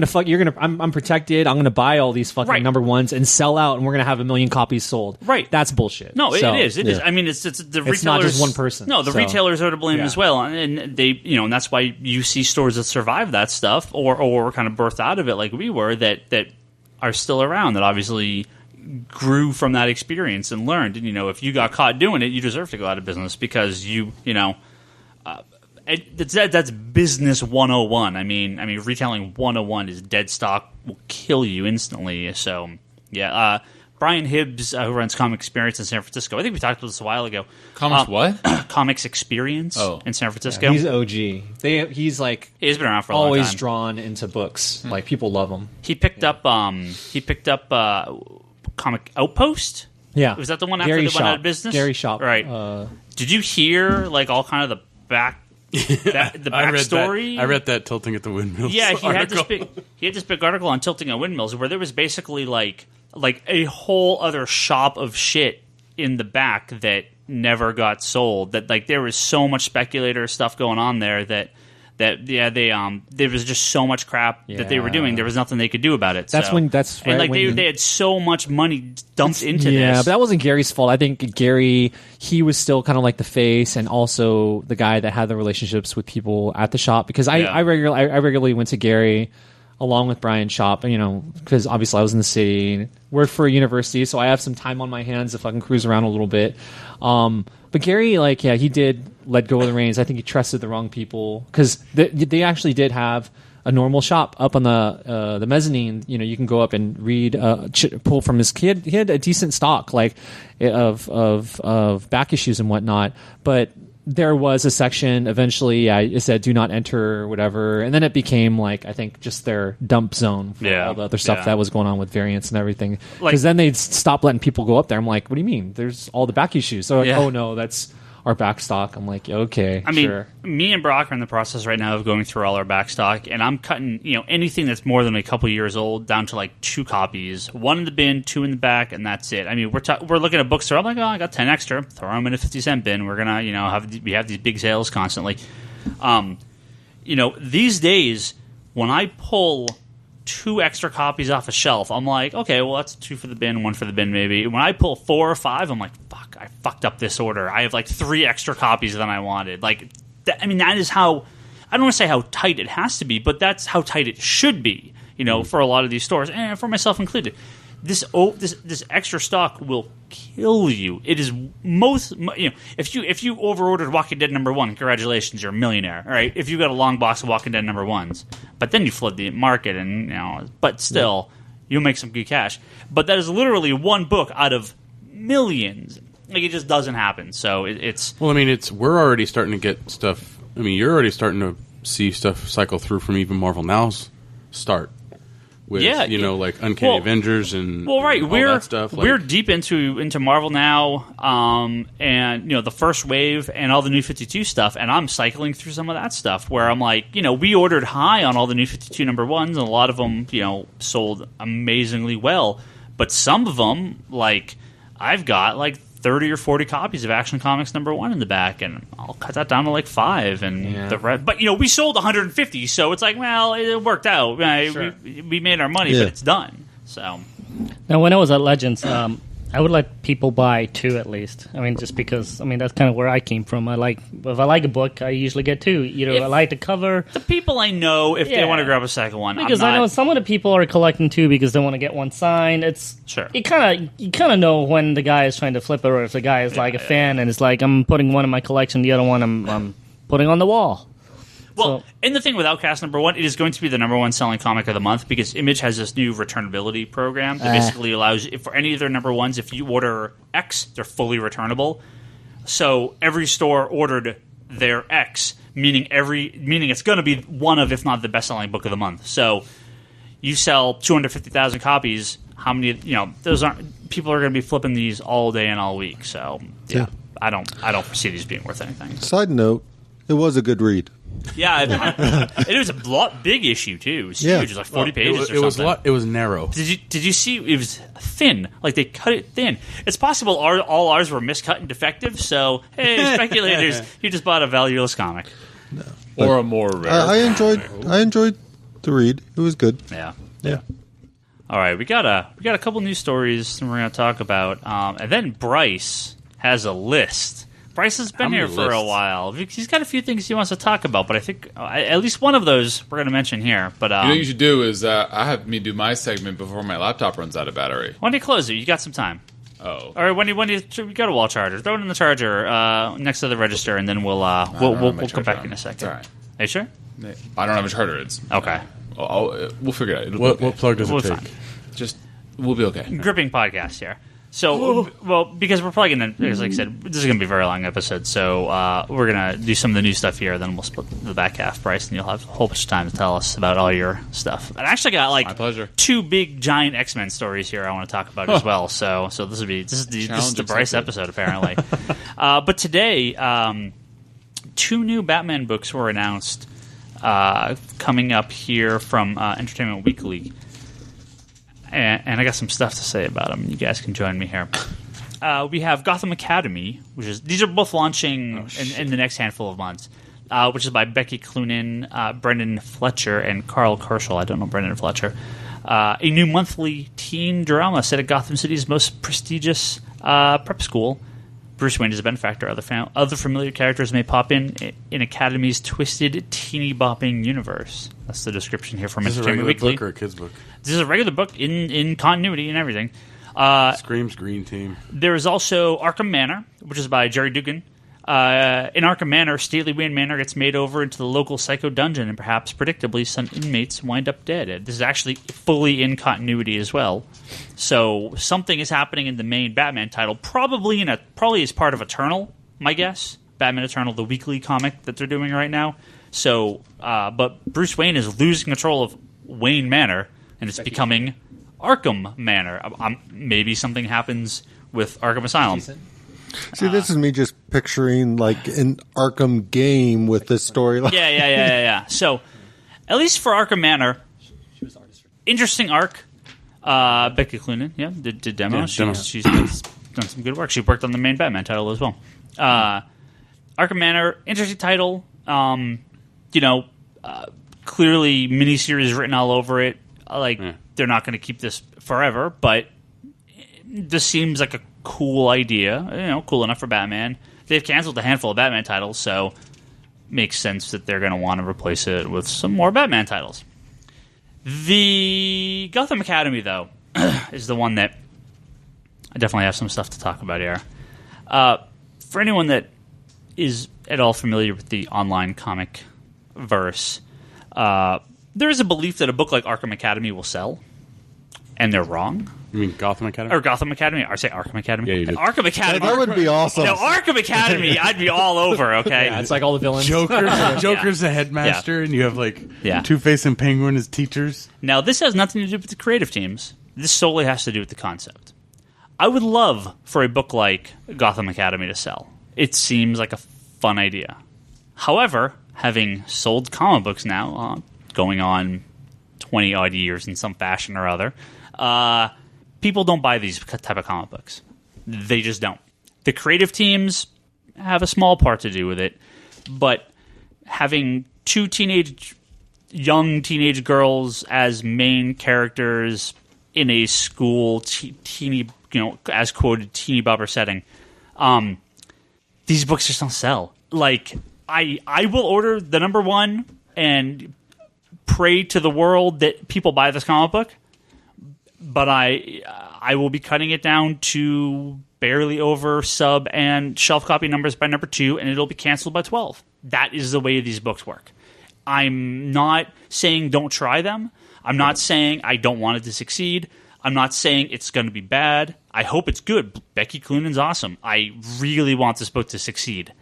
[SPEAKER 3] protected, I'm going to buy all these fucking #1s and sell out, and we're going to have 1 million copies sold. Right. That's bullshit.
[SPEAKER 1] No, it is. I mean, it's the retailers.
[SPEAKER 3] It's not just one person.
[SPEAKER 1] No, the retailers are to blame as well. And they, you know, and that's why you see stores that survive that stuff or kind of birthed out of it like we were that are still around, that obviously grew from that experience and learned. And, you know, if you got caught doing it, you deserve to go out of business because you know, that's business 101. I mean, retailing 101 is dead stock, will kill you instantly. So, yeah. Brian Hibbs, who runs Comic Experience in San Francisco. I think we talked about this a while ago.
[SPEAKER 2] What?
[SPEAKER 1] Comics Experience in San Francisco.
[SPEAKER 3] Yeah, he's OG. He's like
[SPEAKER 1] he's been around for a long time.
[SPEAKER 3] Always drawn into books. Like, people love him.
[SPEAKER 1] He picked up Comic Outpost.
[SPEAKER 3] Yeah.
[SPEAKER 1] Was that the one after
[SPEAKER 3] Gary's
[SPEAKER 1] they went out
[SPEAKER 3] shop.
[SPEAKER 1] of business?
[SPEAKER 3] Gary's shop.
[SPEAKER 1] Right. Did you hear like all kind of the backstory?
[SPEAKER 5] I read that tilting at the windmills.
[SPEAKER 1] Yeah, he
[SPEAKER 5] article.
[SPEAKER 1] had this big article on tilting at windmills where there was basically like a whole other shop of shit in the back that never got sold. That like there was so much speculator stuff going on there that there was just so much crap that they were doing. There was nothing they could do about it.
[SPEAKER 3] That's
[SPEAKER 1] and like they had so much money dumped into this.
[SPEAKER 3] Yeah, but that wasn't Gary's fault. I think Gary, he was still kind of like the face and also the guy that had the relationships with people at the shop. Because I regularly went to Gary along with Brian's shop, because obviously I was in the city, worked for a university, so I have some time on my hands if I can cruise around a little bit. But Gary, he did let go of the reins. I think he trusted the wrong people because they actually did have a normal shop up on the mezzanine. You can go up and read, pull from his kid. He had a decent stock of back issues and whatnot, but there was a section eventually, it said do not enter or whatever, and then it became I think just their dump zone for all the other stuff that was going on with variants and everything. Because then they'd stop letting people go up there. I'm like, what do you mean? There's all the back issues. So oh no, that's our back stock. I'm like, okay, sure.
[SPEAKER 1] Me and Brock are in the process right now of going through all our back stock, and I'm cutting anything that's more than a couple years old down to 2 copies, 1 in the bin, 2 in the back, and that's it. I mean, we're looking at bookstore. I'm like, oh, I got 10 extra. Throw them in a 50-cent bin. We're gonna we have these big sales constantly. These days when I pull 2 extra copies off a shelf, I'm like, okay, well, that's 2 for the bin, 1 for the bin, maybe. When I pull 4 or 5, I'm like, fuck, I fucked up this order. I have 3 extra copies than I wanted. That is how, I don't want to say how tight it has to be, but that's how tight it should be, for a lot of these stores, and for myself included. This extra stock will kill you. It is if you overordered Walking Dead #1, congratulations, you're a millionaire. All right, if you got a long box of Walking Dead #1s, but then you flood the market, and but still, you'll make some good cash. But that is literally 1 book out of millions. It just doesn't happen. So it's
[SPEAKER 5] we're already starting to get stuff. You're already starting to see stuff cycle through from even Marvel Now's start. With, Uncanny Avengers and all that stuff.
[SPEAKER 1] We're deep into Marvel now, and the first wave and all the New 52 stuff, and I'm cycling through some of that stuff where I'm like, we ordered high on all the New 52 #1s, and a lot of them, sold amazingly well, but some of them, I've got 30 or 40 copies of Action Comics #1 in the back, and I'll cut that down to 5, and the rest. But we sold 150, so it's well, it worked out.
[SPEAKER 3] Sure.
[SPEAKER 1] We made our money, but it's done. So
[SPEAKER 4] now, when I was at Legends, I would let people buy 2 at least. Just because that's kind of where I came from. If I like a book, I usually get 2. I like the cover.
[SPEAKER 1] The people I know, if they want to grab a second one,
[SPEAKER 4] because I know some of the people are collecting 2 because they want to get 1 signed. It's
[SPEAKER 1] sure.
[SPEAKER 4] You kind of know when the guy is trying to flip it, or if the guy is a fan and it's I'm putting 1 in my collection, the other one I'm putting on the wall.
[SPEAKER 1] Well, and the thing with Outcast #1, it is going to be the #1 selling comic of the month because Image has this new returnability program that basically allows, for any of their #1s, if you order X, they're fully returnable. So every store ordered their X, meaning it's going to be one of, if not the best-selling book of the month. So you sell 250,000 copies. How many? Those aren't people are going to be flipping these all day and all week. So I don't foresee these being worth anything.
[SPEAKER 6] Side note: it was a good read.
[SPEAKER 1] Yeah, it was a big issue too. It was huge. It was 40 pages or something.
[SPEAKER 5] It was narrow.
[SPEAKER 1] Did you see? It was thin. They cut it thin. It's possible all ours were miscut and defective. So hey, speculators, you just bought a valueless comic.
[SPEAKER 6] No.
[SPEAKER 2] Or a more rare.
[SPEAKER 6] I enjoyed the read. It was good.
[SPEAKER 1] Yeah.
[SPEAKER 6] All
[SPEAKER 1] right, we got a couple news stories we're going to talk about, and then Bryce has a list. Bryce has been here for a while. He's got a few things he wants to talk about, but I think at least one of those we're going to mention here. But
[SPEAKER 2] what you should do is I have me do my segment before my laptop runs out of battery.
[SPEAKER 1] Why don't you close it? You got some time.
[SPEAKER 2] Oh.
[SPEAKER 1] All right, when you got a wall charger, throw it in the charger next to the register, and then we'll come back in a second.
[SPEAKER 2] All right.
[SPEAKER 1] Are you sure?
[SPEAKER 2] I don't have a charger. It's
[SPEAKER 1] okay.
[SPEAKER 2] We'll figure it out.
[SPEAKER 5] What plug does it take?
[SPEAKER 2] We'll be okay.
[SPEAKER 1] Gripping podcast here. So, well, because we're probably going to, like I said, this is going to be a very long episode, so we're going to do some of the new stuff here, then we'll split the back half, Bryce, and you'll have a whole bunch of time to tell us about all your stuff. And I actually got,
[SPEAKER 2] My pleasure.
[SPEAKER 1] 2 big, giant X-Men stories here I want to talk about as well, so this is the Bryce episode, apparently. But today, 2 new Batman books were announced coming up here from Entertainment Weekly. And I got some stuff to say about them. You guys can join me here. We have Gotham Academy, these are both launching in the next handful of months, which is by Becky Cloonan, Brendan Fletcher, and Carl Kerschel. I don't know Brendan Fletcher. A new monthly teen drama set at Gotham City's most prestigious prep school. Bruce Wayne is a benefactor. Other familiar characters may pop in Academy's twisted, teeny-bopping universe. That's the description here from Entertainment Weekly.
[SPEAKER 5] Is this a regular book or a kid's book?
[SPEAKER 1] This is a regular book in continuity and everything.
[SPEAKER 5] Screams Green Team.
[SPEAKER 1] There is also Arkham Manor, which is by Jerry Dugan. In Arkham Manor, stately Wayne Manor gets made over into the local psycho dungeon, and perhaps predictably, some inmates wind up dead. This is actually fully in continuity as well. So something is happening in the main Batman title, probably as part of Eternal, my guess. Batman Eternal, the weekly comic that they're doing right now. So, but Bruce Wayne is losing control of Wayne Manor, and it's becoming Arkham Manor. Maybe something happens with Arkham Asylum.
[SPEAKER 6] See, this is me just picturing like an Arkham game with this storyline.
[SPEAKER 1] Yeah. So, at least for Arkham Manor, interesting arc. Becky Cloonan, did demo. She's done some good work. She worked on the main Batman title as well. Arkham Manor, interesting title. Clearly miniseries written all over it. They're not going to keep this forever, but this seems like a cool idea. Cool enough for Batman. They've canceled a handful of Batman titles, so makes sense that they're going to want to replace it with some more Batman titles. The Gotham Academy, though, is the one that I definitely have some stuff to talk about here. For anyone that is at all familiar with the online comic verse, there is a belief that a book like Arkham Academy will sell, and they're wrong.
[SPEAKER 5] You mean Gotham Academy?
[SPEAKER 1] Or Gotham Academy? Or say Arkham Academy?
[SPEAKER 5] Yeah, you did.
[SPEAKER 1] Arkham Academy.
[SPEAKER 6] That would be awesome.
[SPEAKER 1] No, Arkham Academy, I'd be all over, okay?
[SPEAKER 3] Yeah, it's like all the villains.
[SPEAKER 5] Joker's the headmaster, and you have Two-Face and Penguin as teachers.
[SPEAKER 1] Now, this has nothing to do with the creative teams. This solely has to do with the concept. I would love for a book like Gotham Academy to sell. It seems like a fun idea. However, having sold comic books now, going on 20-odd years in some fashion or other, people don't buy these type of comic books. They just don't. The creative teams have a small part to do with it, but having 2 young teenage girls as main characters in a school teeny, as quoted, teeny bopper setting, these books just don't sell. I will order the number 1 and pray to the world that people buy this comic book, but I will be cutting it down to barely over sub and shelf copy numbers by number 2, and it'll be canceled by 12. That is the way these books work. I'm not saying don't try them. I'm not saying I don't want it to succeed. I'm not saying it's going to be bad. I hope it's good. Becky Cloonan's awesome. I really want this book to succeed.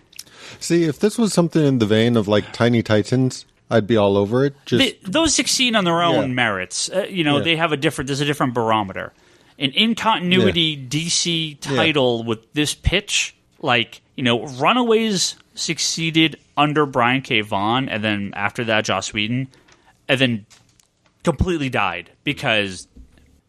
[SPEAKER 6] See, if this was something in the vein of like Tiny Titans, I'd be all over it.
[SPEAKER 1] Those succeed on their own merits. They have there's a different barometer. An in-continuity DC title with this pitch, Runaways succeeded under Brian K. Vaughan, and then after that, Joss Whedon, and then completely died because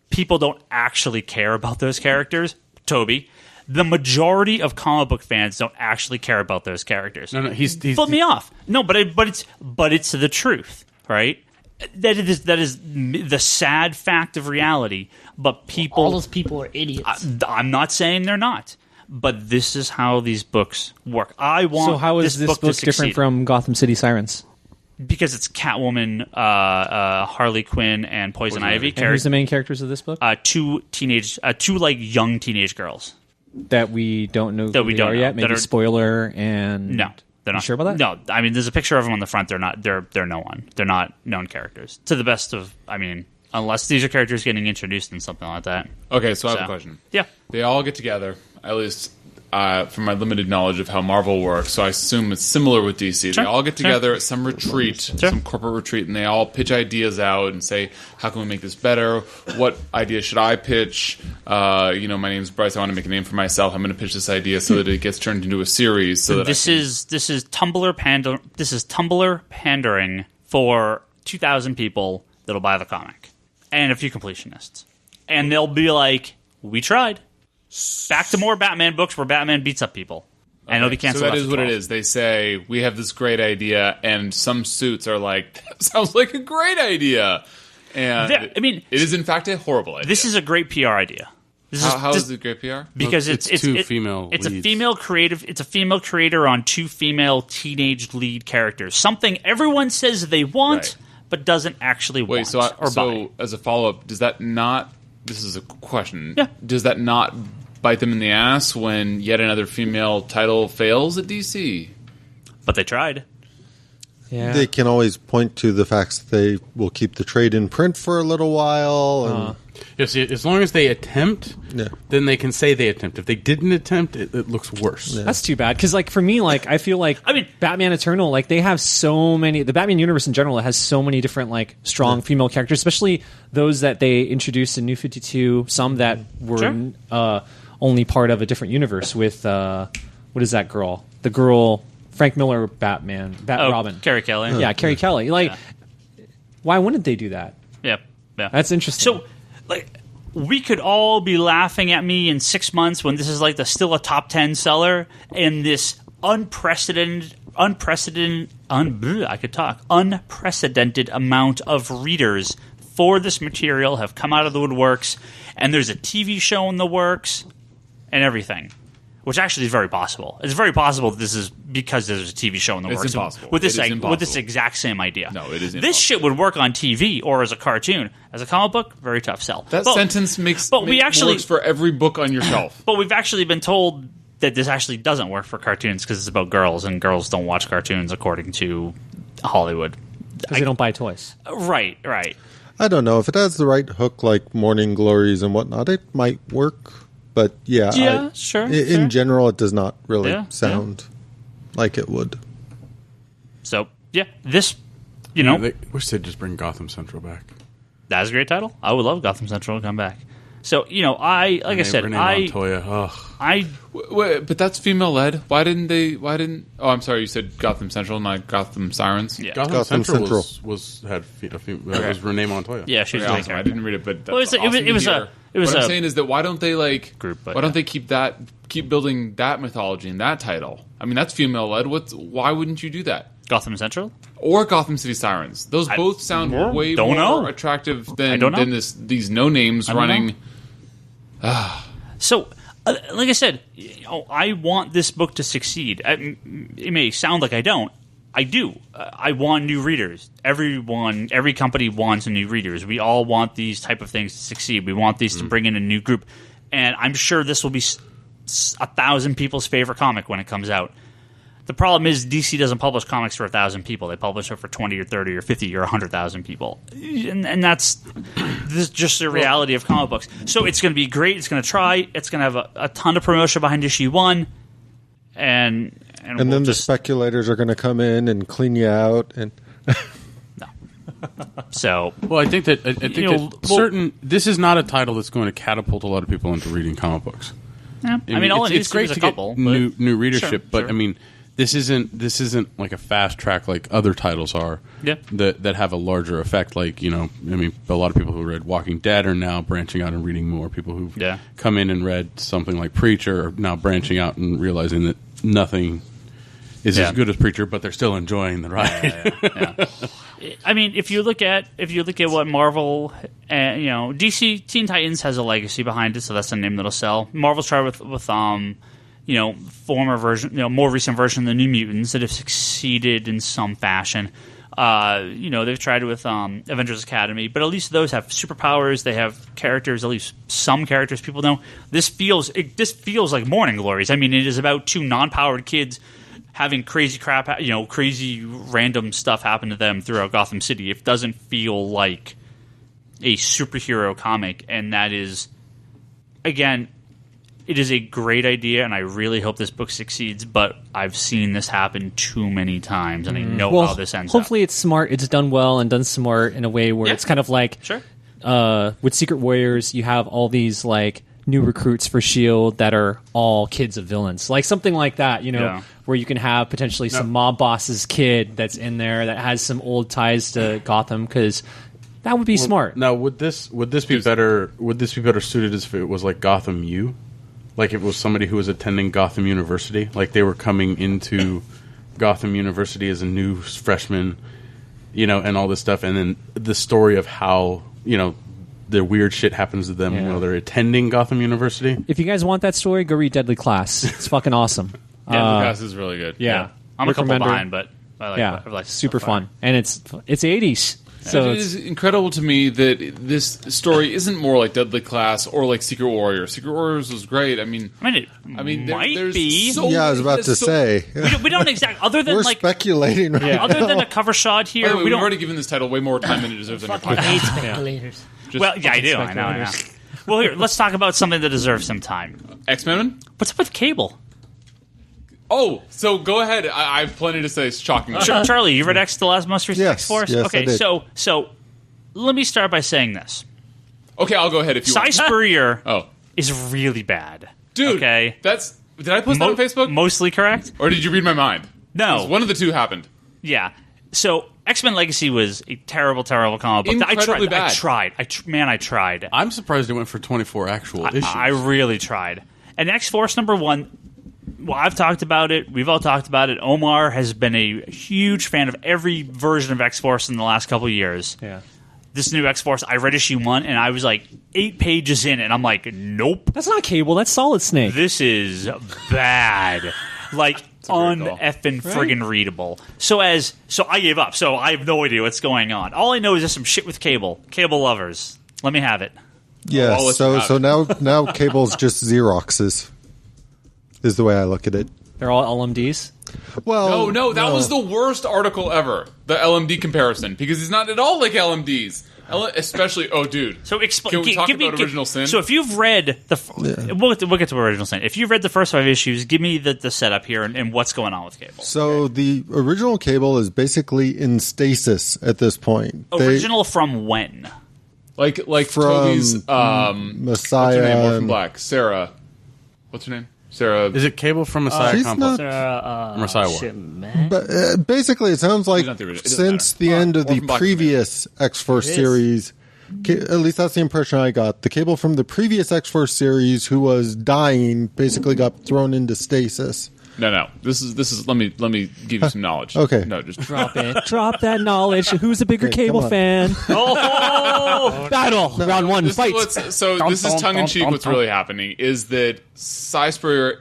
[SPEAKER 1] people don't actually care about those characters. Toby, the majority of comic book fans don't actually care about those characters.
[SPEAKER 5] No, he's
[SPEAKER 1] flip me off. No, but it's the truth, right? That is the sad fact of reality. But people,
[SPEAKER 4] all those people are idiots.
[SPEAKER 1] I'm not saying they're not, but this is how these books work.
[SPEAKER 3] So how is this book different from Gotham City Sirens?
[SPEAKER 1] Because it's Catwoman, Harley Quinn, and Poison Ivy.
[SPEAKER 3] And who's the main characters of this book?
[SPEAKER 1] 2 young teenage girls
[SPEAKER 3] that we don't know who they are yet. Maybe spoiler and
[SPEAKER 1] no, they're not.
[SPEAKER 3] You sure about that?
[SPEAKER 1] No, there's a picture of them on the front. They're no one. They're not known characters to the best of Unless these are characters getting introduced in something like that.
[SPEAKER 2] Okay, so I have a question.
[SPEAKER 1] Yeah.
[SPEAKER 2] They all get together, at least from my limited knowledge of how Marvel works, so I assume it's similar with DC.
[SPEAKER 1] Sure,
[SPEAKER 2] They all get together
[SPEAKER 1] sure.
[SPEAKER 2] at some retreat,
[SPEAKER 1] Sure.
[SPEAKER 2] some corporate retreat, and they all pitch ideas out and say, how can we make this better? What idea should I pitch? My name's Bryce. I want to make a name for myself. I'm going to pitch this idea so that it gets turned into a series. So that
[SPEAKER 1] This is Tumblr pandering for 2,000 people that'll buy the comic and a few completionists, and they'll be like, "We tried." Back to more Batman books where Batman beats up people, and it'll be canceled.
[SPEAKER 2] So that
[SPEAKER 1] after
[SPEAKER 2] is what
[SPEAKER 1] 12.
[SPEAKER 2] it is. They say, we have this great idea, and some suits are like, that sounds like a great idea. And
[SPEAKER 1] Yeah, I mean,
[SPEAKER 2] it is in fact a horrible idea.
[SPEAKER 1] This is a great PR idea.
[SPEAKER 2] How is it great PR?
[SPEAKER 1] Because
[SPEAKER 5] It's
[SPEAKER 1] it's
[SPEAKER 5] two female
[SPEAKER 1] It's a
[SPEAKER 5] leads.
[SPEAKER 1] female creative. It's a female creator on two female teenage lead characters. Something everyone says they want,
[SPEAKER 2] Right.
[SPEAKER 1] but doesn't actually
[SPEAKER 2] Wait,
[SPEAKER 1] want or buy.
[SPEAKER 2] so as a follow-up, does that not... This is a question.
[SPEAKER 1] Yeah.
[SPEAKER 2] Does that not bite them in the ass when yet another female title fails at DC?
[SPEAKER 1] But they tried.
[SPEAKER 3] Yeah.
[SPEAKER 6] They can always point to the facts that they will keep the trade in print for a little while. And
[SPEAKER 5] Yes, as long as they attempt,
[SPEAKER 6] Yeah.
[SPEAKER 5] then they can say they attempt. If they didn't attempt, it looks worse.
[SPEAKER 3] That's too bad because, like, for me, like, I feel like
[SPEAKER 1] I mean-
[SPEAKER 3] Batman Eternal, like, they have so many. The Batman universe in general has so many different, like, strong female characters, especially those that they introduced in New 52. Some that were
[SPEAKER 1] Sure.
[SPEAKER 3] only part of a different universe with what is that girl? The girl Frank Miller Batman, Robin.
[SPEAKER 1] Carrie Kelly.
[SPEAKER 3] Yeah, Carrie Kelly. Like, why wouldn't they do that?
[SPEAKER 1] Yeah.
[SPEAKER 3] That's interesting.
[SPEAKER 1] So, like, we could all be laughing at me in 6 months when this is like still a top 10 seller, and this unprecedented amount of readers for this material have come out of the woodworks, and there's a TV show in the works, and everything. Which actually is very possible. It's very possible that this is because there's a TV show in the
[SPEAKER 2] It's
[SPEAKER 1] works
[SPEAKER 2] impossible.
[SPEAKER 1] with this
[SPEAKER 2] It is
[SPEAKER 1] with this
[SPEAKER 2] impossible.
[SPEAKER 1] exact same idea.
[SPEAKER 2] No, it is
[SPEAKER 1] This
[SPEAKER 2] impossible.
[SPEAKER 1] shit would work on TV or as a cartoon. As a comic book, very tough sell.
[SPEAKER 2] That sentence works for every book on your shelf.
[SPEAKER 1] But we've actually been told that this actually doesn't work for cartoons because it's about girls, and girls don't watch cartoons according to Hollywood.
[SPEAKER 3] because they don't buy toys.
[SPEAKER 1] Right.
[SPEAKER 6] I don't know if it has the right hook, like Morning Glories and whatnot. It might work, but
[SPEAKER 1] Yeah, sure.
[SPEAKER 6] In general, it does not really
[SPEAKER 1] Yeah,
[SPEAKER 6] sound like it would.
[SPEAKER 1] So, yeah, this, you know,
[SPEAKER 5] They wish they'd just bring Gotham Central back.
[SPEAKER 1] that's a great title. I would love Gotham Central to come back. So, you know, I
[SPEAKER 5] Renee Montoya. Ugh.
[SPEAKER 2] Wait, but that's female led. Why didn't? Oh, I'm sorry. You said Gotham Central, not Gotham Sirens.
[SPEAKER 1] Yeah.
[SPEAKER 5] Gotham Central was Renee Montoya.
[SPEAKER 1] Yeah, she's
[SPEAKER 2] Okay,
[SPEAKER 1] a
[SPEAKER 2] awesome. I didn't read it, but that's
[SPEAKER 1] Well, it was
[SPEAKER 2] awesome to hear.
[SPEAKER 1] what
[SPEAKER 2] I'm saying is that why don't they
[SPEAKER 1] Group, but
[SPEAKER 2] why don't
[SPEAKER 1] yeah.
[SPEAKER 2] they keep building that mythology and that title? I mean, that's female led. Why wouldn't you do that?
[SPEAKER 1] Gotham Central?
[SPEAKER 2] Or Gotham City Sirens. Those both sound way
[SPEAKER 1] don't
[SPEAKER 2] more
[SPEAKER 1] know.
[SPEAKER 2] attractive
[SPEAKER 1] I don't know.
[SPEAKER 2] than these no names
[SPEAKER 1] don't
[SPEAKER 2] running.
[SPEAKER 1] So, like I said, you know, I want this book to succeed. It may sound like I don't. I do. I want new readers. Every company wants new readers. We all want these type of things to succeed. We want these to bring in a new group. And I'm sure this will be 1,000 people's favorite comic when it comes out. The problem is DC doesn't publish comics for 1,000 people. They publish it for 20 or 30 or 50 or 100,000 people. And this is just the reality of comic books. So it's going to be great. It's going to try. It's going to have a ton of promotion behind issue 1. And
[SPEAKER 6] And then the speculators are going to come in and clean you out. And
[SPEAKER 1] So,
[SPEAKER 5] Well, I think that this is not a title that's going to catapult a lot of people into reading comic books.
[SPEAKER 1] yeah. I mean, all it needs
[SPEAKER 5] it's great
[SPEAKER 1] is a
[SPEAKER 5] to
[SPEAKER 1] couple.
[SPEAKER 5] get new readership,
[SPEAKER 1] Sure,
[SPEAKER 5] but
[SPEAKER 1] sure.
[SPEAKER 5] I mean, this isn't like a fast track like other titles are.
[SPEAKER 1] Yeah.
[SPEAKER 5] That have a larger effect. Like, you know, I mean, a lot of people who read Walking Dead are now branching out and reading more. People who've come in and read something like Preacher are now branching out and realizing that nothing is as good as Preacher, but they're still enjoying the ride.
[SPEAKER 1] Yeah. I mean, if you look at what Marvel, DC Teen Titans has a legacy behind it, so that's the name that'll sell. Marvel's tried with former version, more recent version of the New Mutants that have succeeded in some fashion. They've tried with Avengers Academy, but at least those have superpowers. They have characters, at least some characters people know. This feels like Morning Glories. I mean, it is about two non-powered kids having crazy crap, crazy random stuff happen to them throughout Gotham City. It doesn't feel like a superhero comic, and that is, again, it is a great idea, and I really hope this book succeeds, but I've seen this happen too many times, and I know how this ends
[SPEAKER 3] hopefully it's smart, it's done well, and done smart in a way where it's kind of like...
[SPEAKER 1] Sure.
[SPEAKER 3] With Secret Warriors, you have all these like new recruits for S.H.I.E.L.D. that are all kids of villains. Like something like that, where you can have potentially some mob boss's kid that's in there that has some old ties to Gotham, because that would be smart.
[SPEAKER 5] Now, would this be better? Would this be better suited as if it was like Gotham U? Like it was somebody who was attending Gotham University? Like they were coming into Gotham University as a new freshman, and all this stuff, and then the story of how, the weird shit happens to them while they're attending Gotham University.
[SPEAKER 3] If you guys want that story, go read Deadly Class. It's fucking awesome.
[SPEAKER 2] Deadly Class is really good.
[SPEAKER 3] Yeah.
[SPEAKER 1] I'm a couple behind, but I like
[SPEAKER 3] super fun. And it's 80s. So
[SPEAKER 2] it is incredible to me that this story isn't more like Deadly Class or like Secret Warriors. Secret Warriors was great.
[SPEAKER 1] It might
[SPEAKER 2] there's
[SPEAKER 1] be.
[SPEAKER 2] So
[SPEAKER 6] I was about to say.
[SPEAKER 1] We don't exactly. Other than
[SPEAKER 6] We're
[SPEAKER 1] like
[SPEAKER 6] speculating right now.
[SPEAKER 1] other than a cover shot here,
[SPEAKER 2] By the way,
[SPEAKER 1] we
[SPEAKER 2] we've
[SPEAKER 1] don't.
[SPEAKER 2] already given this title way more time than it deserves on your
[SPEAKER 4] Fucking hate
[SPEAKER 2] podcast.
[SPEAKER 4] speculators.
[SPEAKER 1] I do. I know. Well, here, let's talk about something that deserves some time.
[SPEAKER 2] X-Men?
[SPEAKER 1] What's up with Cable?
[SPEAKER 2] Oh, so go ahead. I have plenty to say. It's shocking.
[SPEAKER 1] Charlie, you read the most recent
[SPEAKER 6] Yes,
[SPEAKER 1] X-Force?
[SPEAKER 6] yes,
[SPEAKER 1] Okay,
[SPEAKER 6] I did.
[SPEAKER 1] so let me start by saying this.
[SPEAKER 2] Okay, I'll go ahead if you
[SPEAKER 1] Cy
[SPEAKER 2] want.
[SPEAKER 1] Spurrier is really bad.
[SPEAKER 2] Dude,
[SPEAKER 1] okay?
[SPEAKER 2] Did I post that on Facebook?
[SPEAKER 1] Mostly correct?
[SPEAKER 2] Or did you read my mind?
[SPEAKER 1] No.
[SPEAKER 2] 'Cause one of the two happened.
[SPEAKER 1] Yeah. So X-Men Legacy was a terrible, terrible comic book.
[SPEAKER 2] Incredibly bad.
[SPEAKER 1] I tried.
[SPEAKER 5] I'm surprised it went for 24 actual issues.
[SPEAKER 1] I really tried. And X-Force #1, well, I've talked about it. We've all talked about it. Omar has been a huge fan of every version of X-Force in the last couple of years.
[SPEAKER 3] yeah.
[SPEAKER 1] This new X-Force, I read issue 1, and I was like 8 pages in, and I'm like, nope.
[SPEAKER 3] That's not Cable, that's Solid Snake.
[SPEAKER 1] This is bad. Like, un-effing friggin' readable. So I gave up. So I have no idea what's going on. All I know is there's some shit with Cable. Cable lovers. Let me have it.
[SPEAKER 6] Yeah,
[SPEAKER 2] I'll let you have
[SPEAKER 6] so
[SPEAKER 2] it.
[SPEAKER 6] now Cable's just Xeroxes, is the way I look at it.
[SPEAKER 3] They're all LMDs.
[SPEAKER 6] Well,
[SPEAKER 2] No, that was the worst article ever. The LMD comparison. Because he's not at all like LMDs. Especially, dude.
[SPEAKER 1] So
[SPEAKER 2] Can we talk about Original Sin?
[SPEAKER 1] So if you've read we'll get to Original Sin. If you've read the first 5 issues, give me the setup here and what's going on with Cable.
[SPEAKER 6] So the original Cable is basically in stasis at this point.
[SPEAKER 1] Original from when?
[SPEAKER 2] Like
[SPEAKER 6] From
[SPEAKER 2] Toby's
[SPEAKER 6] Messiah.
[SPEAKER 2] what's her name? Orphan Black. Sarah. What's her name? Sarah.
[SPEAKER 5] Is it Cable from Messiah
[SPEAKER 6] she's
[SPEAKER 5] Complex?
[SPEAKER 3] Messiah
[SPEAKER 5] War.
[SPEAKER 4] Shit, man.
[SPEAKER 6] But basically, it sounds like
[SPEAKER 2] not the original. It doesn't
[SPEAKER 6] since
[SPEAKER 2] matter.
[SPEAKER 6] the end of the
[SPEAKER 2] Orphan Black
[SPEAKER 6] previous X-Force series, at least that's the impression I got. The Cable from the previous X-Force series, who was dying, basically got thrown into stasis.
[SPEAKER 2] No. This is. Let me give you some knowledge.
[SPEAKER 6] Okay.
[SPEAKER 2] No, just
[SPEAKER 3] Drop it. Drop that knowledge. Who's a bigger
[SPEAKER 6] Okay,
[SPEAKER 3] Cable
[SPEAKER 6] come on.
[SPEAKER 3] fan? Oh! Battle. Round 1,
[SPEAKER 2] This
[SPEAKER 3] fight.
[SPEAKER 2] this is tongue in cheek. What's really happening is that Cy Spurrier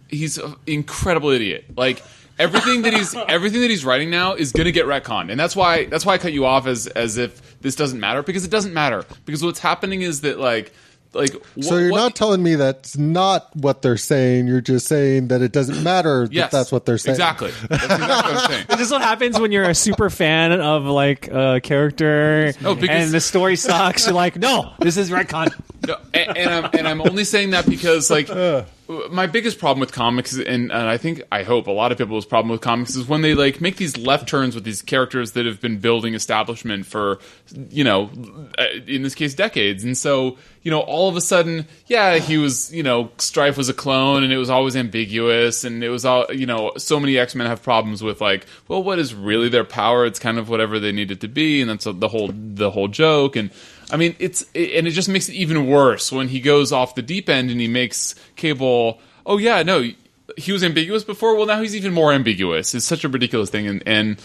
[SPEAKER 2] he's an incredible idiot. Like everything that he's writing now is going to get retconned, and that's why I cut you off as if this doesn't matter, because it doesn't matter, because what's happening is that
[SPEAKER 6] So you're not telling me that's not what they're saying. You're just saying that it doesn't matter
[SPEAKER 2] Yes,
[SPEAKER 6] that that's what they're saying.
[SPEAKER 2] Exactly. That's exactly what I'm saying.
[SPEAKER 3] This is what happens when you're a super fan of like a character and the story sucks. You're like, no, this is retcon.
[SPEAKER 2] No, and I'm only saying that because my biggest problem with comics, and I hope a lot of people's problem with comics, is when they make these left turns with these characters that have been building establishment for in this case decades, and so all of a sudden, he was Strife was a clone, and it was always ambiguous, and it was all so many X-Men have problems with what is really their power? It's kind of whatever they need it to be, and that's the whole joke. And I mean, it just makes it even worse when he goes off the deep end and he makes Cable. Oh yeah, no, he was ambiguous before. Well, now he's even more ambiguous. It's such a ridiculous thing, and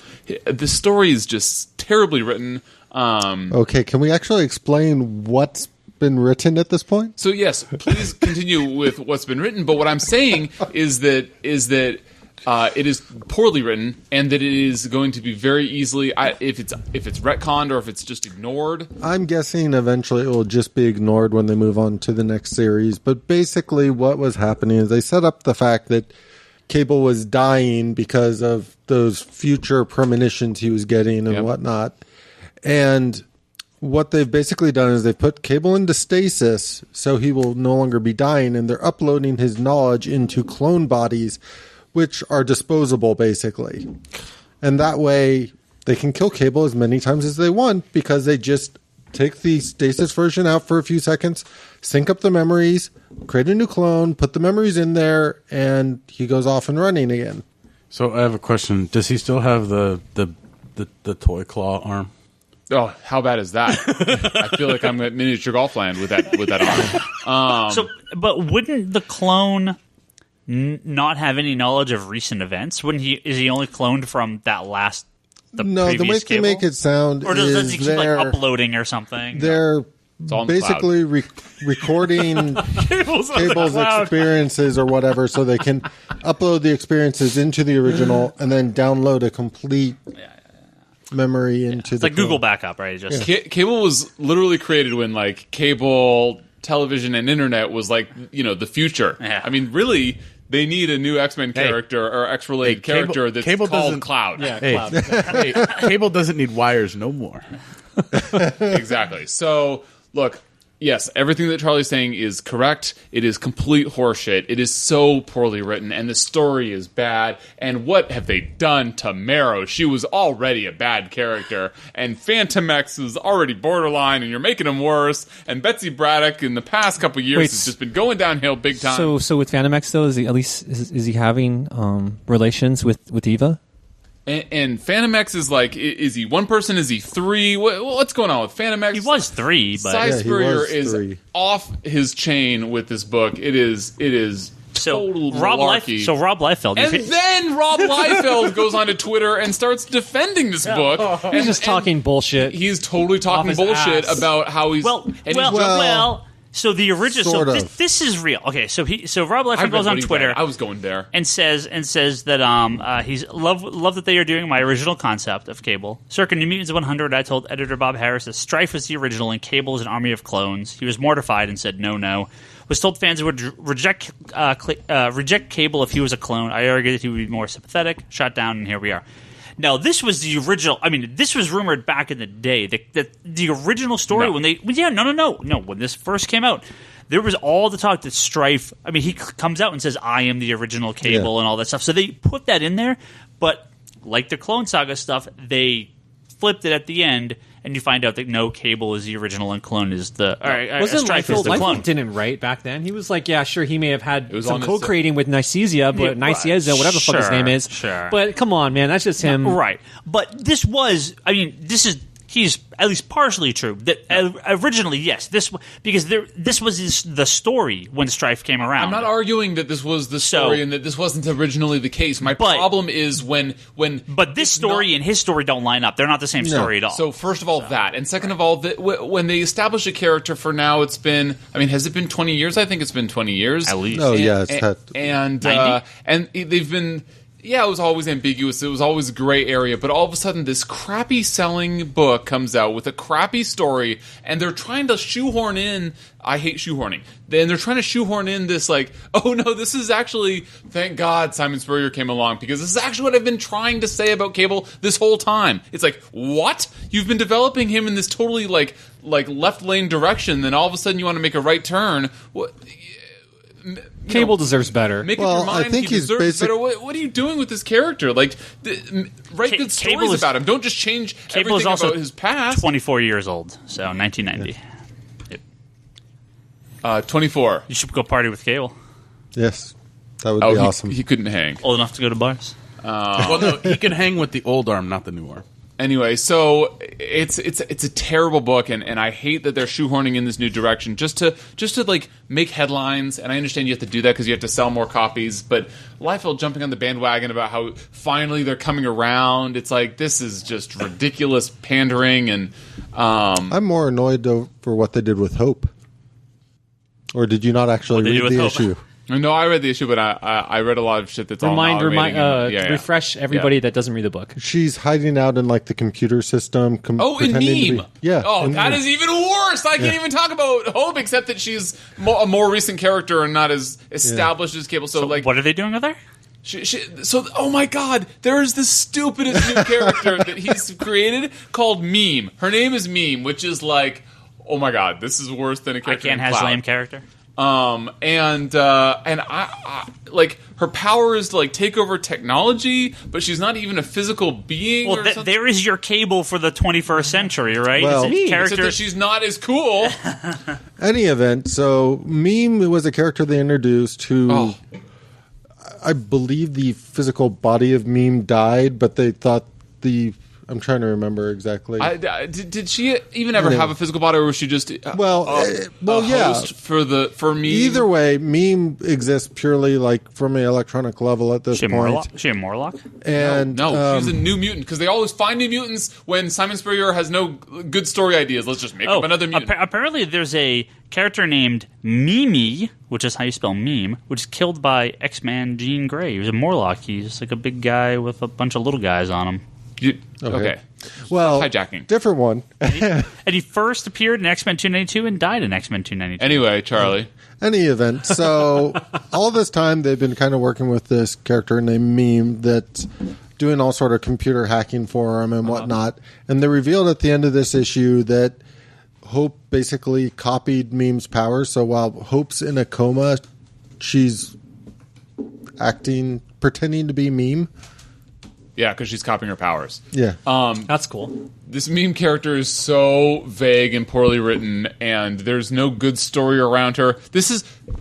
[SPEAKER 2] the story is just terribly written.
[SPEAKER 6] Okay, can we actually explain what's been written at this point?
[SPEAKER 2] So yes, please continue with what's been written. But what I'm saying is that it is poorly written, and that it is going to be very easily, if it's retconned or if it's just ignored.
[SPEAKER 6] I'm guessing eventually it will just be ignored when they move on to the next series. But basically what was happening is they set up the fact that Cable was dying because of those future premonitions he was getting and whatnot. And what they've basically done is they've put Cable into stasis so he will no longer be dying, and they're uploading his knowledge into clone bodies, which are disposable, basically. And that way, they can kill Cable as many times as they want because they just take the stasis version out for a few seconds, sync up the memories, create a new clone, put the memories in there, and he goes off and running again.
[SPEAKER 5] So I have a question. Does he still have the toy claw arm?
[SPEAKER 2] Oh, how bad is that? I feel like I'm at miniature golf land with that arm.
[SPEAKER 1] But wouldn't the clone not have any knowledge of recent events? Wouldn't he? Is he only cloned from that last? The
[SPEAKER 6] way they make it sound
[SPEAKER 1] or does he keep like uploading or something?
[SPEAKER 6] They're basically recording Cable's experiences or whatever, so they can upload the experiences into the original and then download a complete memory into
[SPEAKER 1] it's like Google backup, right? Just
[SPEAKER 2] Cable was literally created when like cable television and internet was like the future. I mean, really. They need a new X-Men character or X-related character that's called Cloud.
[SPEAKER 5] Yeah, Cloud. Cable doesn't need wires no more.
[SPEAKER 2] Exactly. So, look, yes, everything that Charlie's saying is correct. It is complete horseshit. It is so poorly written, and the story is bad. And what have they done to Marrow? She was already a bad character, and Phantom X is already borderline, and you're making him worse. And Betsy Braddock in the past couple of years has just been going downhill big time.
[SPEAKER 3] So with Phantom X though, is he having relations with Eva?
[SPEAKER 2] And Phantom X is like, is he one person? Is he three? What's going on with Phantom X?
[SPEAKER 1] He was three, but
[SPEAKER 2] Cy Spurrier is off his chain with this book. It is total malarkey.
[SPEAKER 1] Rob Liefeld.
[SPEAKER 2] And then Rob Liefeld goes onto Twitter and starts defending this book.
[SPEAKER 3] He's just talking bullshit.
[SPEAKER 2] He's totally talking bullshit about how he's...
[SPEAKER 1] So the original, this is real. Okay, so Rob Liefeld goes on Twitter.
[SPEAKER 2] I was going there
[SPEAKER 1] and says that he's love that they are doing my original concept of Cable. Circa New Mutants 100, I told editor Bob Harris that Strife was the original and Cable is an army of clones. He was mortified and said no. Was told fans would reject Cable if he was a clone. I argued that he would be more sympathetic. Shot down, and here we are. Now, this was the original. I mean, this was rumored back in the day. The original story when this first came out, there was all the talk that Strife. I mean, he comes out and says, "I am the original Cable" and all that stuff. So they put that in there, but like the Clone Saga stuff, they flipped it at the end, and you find out that no, Cable is the original and Clone is the. Strife is the clone.
[SPEAKER 3] Didn't write back then. He was like, yeah, sure, he may have had some co-creating with Nicasia, but Nicasia, whatever the fuck his name is.
[SPEAKER 1] Sure.
[SPEAKER 3] But come on, man, that's just him.
[SPEAKER 1] Right. But this was, he's at least partially true. That originally, yes, this was the story when Strife came around.
[SPEAKER 2] I'm not arguing that this was the story and that this wasn't originally the case. My problem is when.
[SPEAKER 1] But this story and his story don't line up. They're not the same story at all.
[SPEAKER 2] So first of all, that, and second of all, when they establish a character for now, it's been. I mean, has it been 20 years? I think it's been 20 years
[SPEAKER 1] at least.
[SPEAKER 6] Oh yeah, it's had
[SPEAKER 2] and they've been. Yeah, it was always ambiguous. It was always a gray area. But all of a sudden, this crappy selling book comes out with a crappy story, and they're trying to shoehorn in... I hate shoehorning. And they're trying to shoehorn in this, like, oh, no, this is actually... Thank God Simon Spurrier came along, because this is actually what I've been trying to say about Cable this whole time. It's like, what? You've been developing him in this totally, like left lane direction, then all of a sudden you want to make a right turn. What...
[SPEAKER 3] Cable deserves better.
[SPEAKER 2] Make up your mind.
[SPEAKER 6] I think
[SPEAKER 2] he deserves better. What are you doing with this character? Like, write good stories about him. Don't just change
[SPEAKER 1] Cable
[SPEAKER 2] everything about his past.
[SPEAKER 1] 24 years old, so 1990.
[SPEAKER 2] Yep. 24.
[SPEAKER 1] You should go party with Cable.
[SPEAKER 6] Yes, that would be awesome.
[SPEAKER 2] He couldn't hang.
[SPEAKER 1] Old enough to go to bars.
[SPEAKER 5] Well, no, he can hang with the old arm, not the new arm.
[SPEAKER 2] Anyway, so it's a terrible book, and I hate that they're shoehorning in this new direction just to like make headlines. And I understand you have to do that because you have to sell more copies. But Liefeld jumping on the bandwagon about how finally they're coming around. It's like this is just ridiculous pandering. And
[SPEAKER 6] I'm more annoyed for what they did with Hope. Or did you not actually read the issue?
[SPEAKER 2] No, I read the issue, but I read a lot of shit that's
[SPEAKER 3] refresh everybody that doesn't read the book.
[SPEAKER 6] She's hiding out in like the computer system.
[SPEAKER 2] In Meme.
[SPEAKER 6] Oh,
[SPEAKER 2] that is even worse. I can't even talk about Hope except that she's a more recent character and not as established as Cable. So like,
[SPEAKER 1] what are they doing with her?
[SPEAKER 2] So, oh my God, there is the stupidest new character that he's created called Meme. Her name is Meme, which is like, oh my God, this is worse than a character.
[SPEAKER 1] I can't has lame character.
[SPEAKER 2] And I like her power is to like take over technology, but she's not even a physical being.
[SPEAKER 1] Well, there is your Cable for the 21st century, right?
[SPEAKER 6] Well,
[SPEAKER 1] it's a character.
[SPEAKER 2] Except that she's not as cool.
[SPEAKER 6] Any event, so Meme was a character they introduced who, I believe the physical body of Meme died, but they thought I'm trying to remember exactly.
[SPEAKER 2] Did she even ever have a physical body, or was she just
[SPEAKER 6] yeah.
[SPEAKER 2] host for Meme?
[SPEAKER 6] Either way, Meme exists purely like from an electronic level at this point.
[SPEAKER 1] She a Morlock?
[SPEAKER 6] And
[SPEAKER 2] no, she's a new mutant because they always find new mutants when Simon Spurrier has no good story ideas. Let's just make up another mutant.
[SPEAKER 1] Apparently, there's a character named Mimi, which is how you spell meme, which is killed by X-Man Jean Grey. He was a Morlock. He's like a big guy with a bunch of little guys on him.
[SPEAKER 2] Okay.
[SPEAKER 6] Well,
[SPEAKER 2] hijacking.
[SPEAKER 6] Different one.
[SPEAKER 1] And he first appeared in X-Men 292 and died in X-Men 292.
[SPEAKER 2] Anyway, Charlie.
[SPEAKER 6] Any event. So all this time they've been kind of working with this character named Meme that's doing all sort of computer hacking for him and whatnot. And they revealed at the end of this issue that Hope basically copied Meme's powers. So while Hope's in a coma, she's pretending to be Meme.
[SPEAKER 2] Yeah, because she's copying her powers.
[SPEAKER 6] Yeah.
[SPEAKER 3] That's cool.
[SPEAKER 2] This Meme character is so vague and poorly written, and there's no good story around her.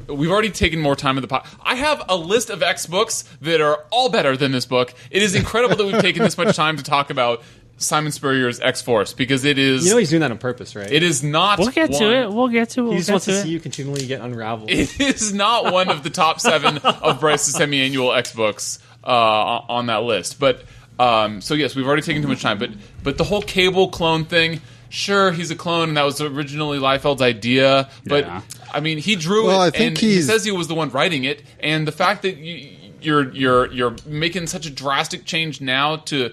[SPEAKER 2] We've already taken more time in the pot. I have a list of X books that are all better than this book. It is incredible that we've taken this much time to talk about Simon Spurrier's X-Force, because it is...
[SPEAKER 3] You know he's doing that on purpose, right?
[SPEAKER 2] It is not
[SPEAKER 1] We'll get to it.
[SPEAKER 3] He just wants to see you continually get unraveled.
[SPEAKER 2] It is not one of the top 7 of Bryce's semi-annual X books on that list. But so yes, we've already taken too much time. But the whole Cable clone thing, sure, he's a clone, and that was originally Liefeld's idea. But I mean, he drew it, and he says he was the one writing it. And the fact that you're making such a drastic change now to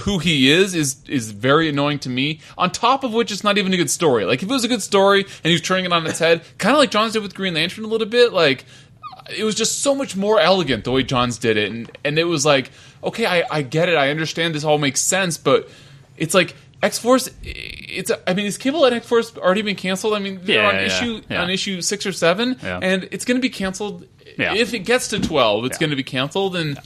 [SPEAKER 2] who he is very annoying to me. On top of which, it's not even a good story. Like, if it was a good story and he was turning it on its head, kind of like Johns did with Green Lantern a little bit, like, it was just so much more elegant the way Johns did it. And it was like, okay, I get it. I understand this all makes sense, but it's like X-Force, is Cable and X-Force already been canceled? I mean, they're on issue 6 or 7, and it's going to be canceled. Yeah. If it gets to 12, it's going to be canceled, and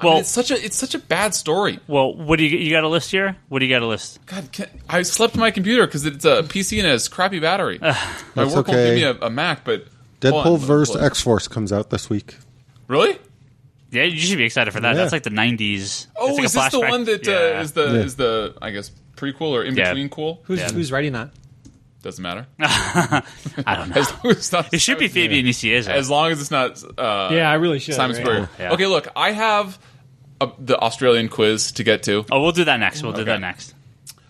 [SPEAKER 2] I mean, it's such a bad story.
[SPEAKER 1] Well, what do you got a list here? What do you got a list?
[SPEAKER 2] God, I slept on my computer because it's a PC and it has crappy battery. My work won't give me a Mac, but
[SPEAKER 6] Deadpool vs. X-Force comes out this week.
[SPEAKER 2] Really?
[SPEAKER 1] Yeah, you should be excited for that. Yeah. That's like the 90s.
[SPEAKER 2] Oh,
[SPEAKER 1] like
[SPEAKER 2] is this the one that is the I guess prequel or in between cool?
[SPEAKER 3] Who's writing that?
[SPEAKER 2] Doesn't matter.
[SPEAKER 1] I don't know.
[SPEAKER 2] As long as it's not,
[SPEAKER 1] it should be Fabian Nicieza.
[SPEAKER 2] As long as it's not.
[SPEAKER 3] I really should.
[SPEAKER 2] Simon Spurrier.
[SPEAKER 1] Yeah.
[SPEAKER 2] Okay, look, I have the Australian quiz to get to.
[SPEAKER 1] Oh, we'll do that next. Do that next.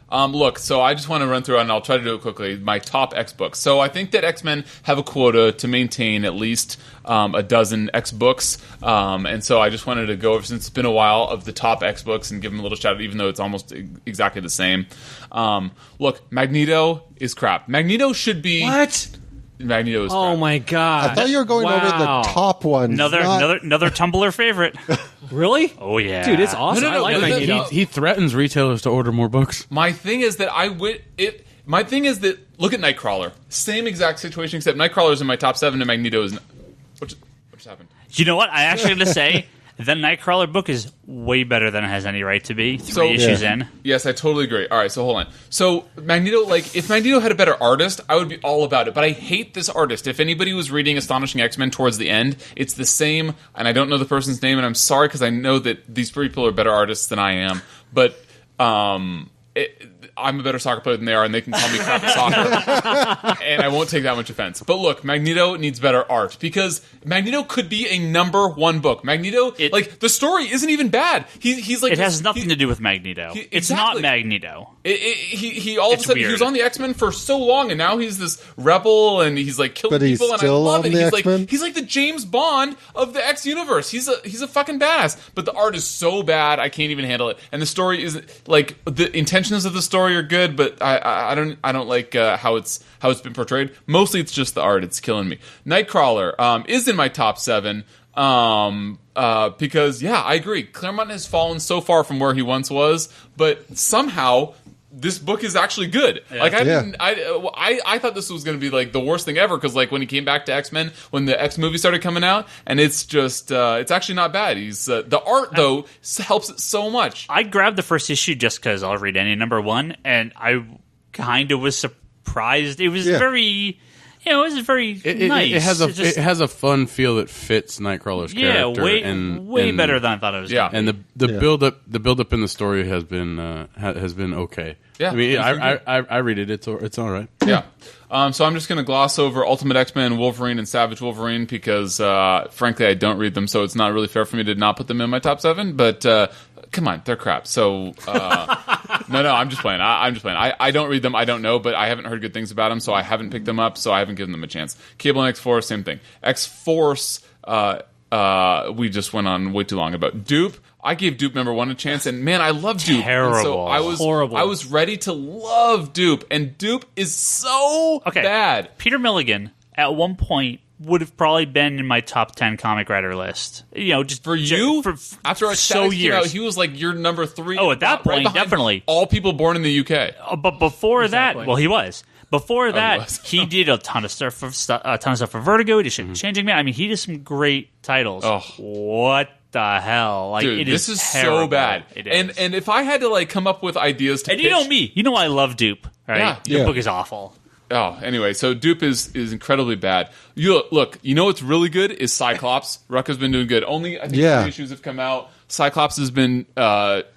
[SPEAKER 2] Look, so I just want to run through, and I'll try to do it quickly, my top X books. So I think that X-Men have a quota to maintain at least a dozen X books. And so I just wanted to go over, since it's been a while, of the top X books and give them a little shout out, even though it's almost exactly the same. Look, Magneto is crap. Magneto should be...
[SPEAKER 3] What?
[SPEAKER 2] Magneto is crap.
[SPEAKER 3] Oh my god!
[SPEAKER 6] I thought you were going over the top ones.
[SPEAKER 1] Another Tumblr favorite.
[SPEAKER 3] Really?
[SPEAKER 1] Oh yeah,
[SPEAKER 3] dude, it's awesome.
[SPEAKER 2] No,
[SPEAKER 3] I like Magneto.
[SPEAKER 5] He threatens retailers to order more books.
[SPEAKER 2] My thing is that look at Nightcrawler. Same exact situation, except Nightcrawler's in my top 7 and Magneto is not. What just happened?
[SPEAKER 1] You know what? I actually have to say the Nightcrawler book is way better than it has any right to be. 3 issues in.
[SPEAKER 2] Yes, I totally agree. All right, so hold on. So Magneto, if Magneto had a better artist, I would be all about it. But I hate this artist. If anybody was reading Astonishing X-Men towards the end, it's the same, and I don't know the person's name, and I'm sorry because I know that these people are better artists than I am. But I'm a better soccer player than they are, and they can call me crap at soccer, and I won't take that much offense. But look, Magneto needs better art, because Magneto could be a number 1 book. Magneto, the story isn't even bad. He's like...
[SPEAKER 1] It has nothing to do with Magneto. It's not Magneto.
[SPEAKER 2] He all of a sudden, he was on the X-Men for so long, and now he's this rebel, and he's like killing people, and I love it. He's like the James Bond of the X universe. He's a fucking badass. But the art is so bad, I can't even handle it. And the story isn't... Like, the intentions of the story are good, but I don't like how it's been portrayed. Mostly it's just the art. It's killing me. Nightcrawler is in my top 7. Because I agree. Claremont has fallen so far from where he once was, but somehow this book is actually good.
[SPEAKER 1] Yeah.
[SPEAKER 2] Like I thought this was going to be like the worst thing ever, because like when he came back to X-Men, when the X movie started coming out, and it's just it's actually not bad. He's the art though helps it so much.
[SPEAKER 1] I grabbed the first issue just because I'll read any number one, and I kind of was surprised. It was very. It was very nice.
[SPEAKER 5] It has a fun feel that fits Nightcrawler's character.
[SPEAKER 1] Way better than I thought it was.
[SPEAKER 2] Yeah,
[SPEAKER 1] gonna be.
[SPEAKER 5] and the build up in the story has been okay.
[SPEAKER 2] Yeah,
[SPEAKER 5] I mean, I read it. It's all right.
[SPEAKER 2] Yeah. So I'm just going to gloss over Ultimate X-Men, Wolverine, and Savage Wolverine because, frankly, I don't read them, so it's not really fair for me to not put them in my top 7. But come on, they're crap. So no, I'm just playing. I'm just playing. I don't read them. I don't know, but I haven't heard good things about them, so I haven't picked them up. So I haven't given them a chance. Cable and X-Force, same thing. X-Force, we just went on way too long about. Dupe. I gave Dupe number 1 a chance, and man, I love Dupe.
[SPEAKER 1] Terrible.
[SPEAKER 2] So I was ready to love Dupe, and Dupe is so bad.
[SPEAKER 1] Peter Milligan at one point would have probably been in my top 10 comic writer list. Just
[SPEAKER 2] for you. After a
[SPEAKER 1] so years,
[SPEAKER 2] out, he was like your number 3.
[SPEAKER 1] Oh, at that point, definitely.
[SPEAKER 2] All people born in the UK.
[SPEAKER 1] But before that, well, he was. Before that, he did a ton of stuff for Vertigo. He did Changing Man. I mean, he did some great titles.
[SPEAKER 2] Oh,
[SPEAKER 1] what the hell? Like,
[SPEAKER 2] dude,
[SPEAKER 1] this
[SPEAKER 2] is
[SPEAKER 1] terrible.
[SPEAKER 2] So bad.
[SPEAKER 1] It is.
[SPEAKER 2] And if I had to like come up with ideas to
[SPEAKER 1] and
[SPEAKER 2] pitch,
[SPEAKER 1] you know me, I love Dupe. Right?
[SPEAKER 2] Yeah.
[SPEAKER 1] The book is awful.
[SPEAKER 2] Oh, anyway, so Dupe is incredibly bad. Look, you know what's really good is Cyclops. Rucka's been doing good. Only I think 3 issues have come out. Cyclops has been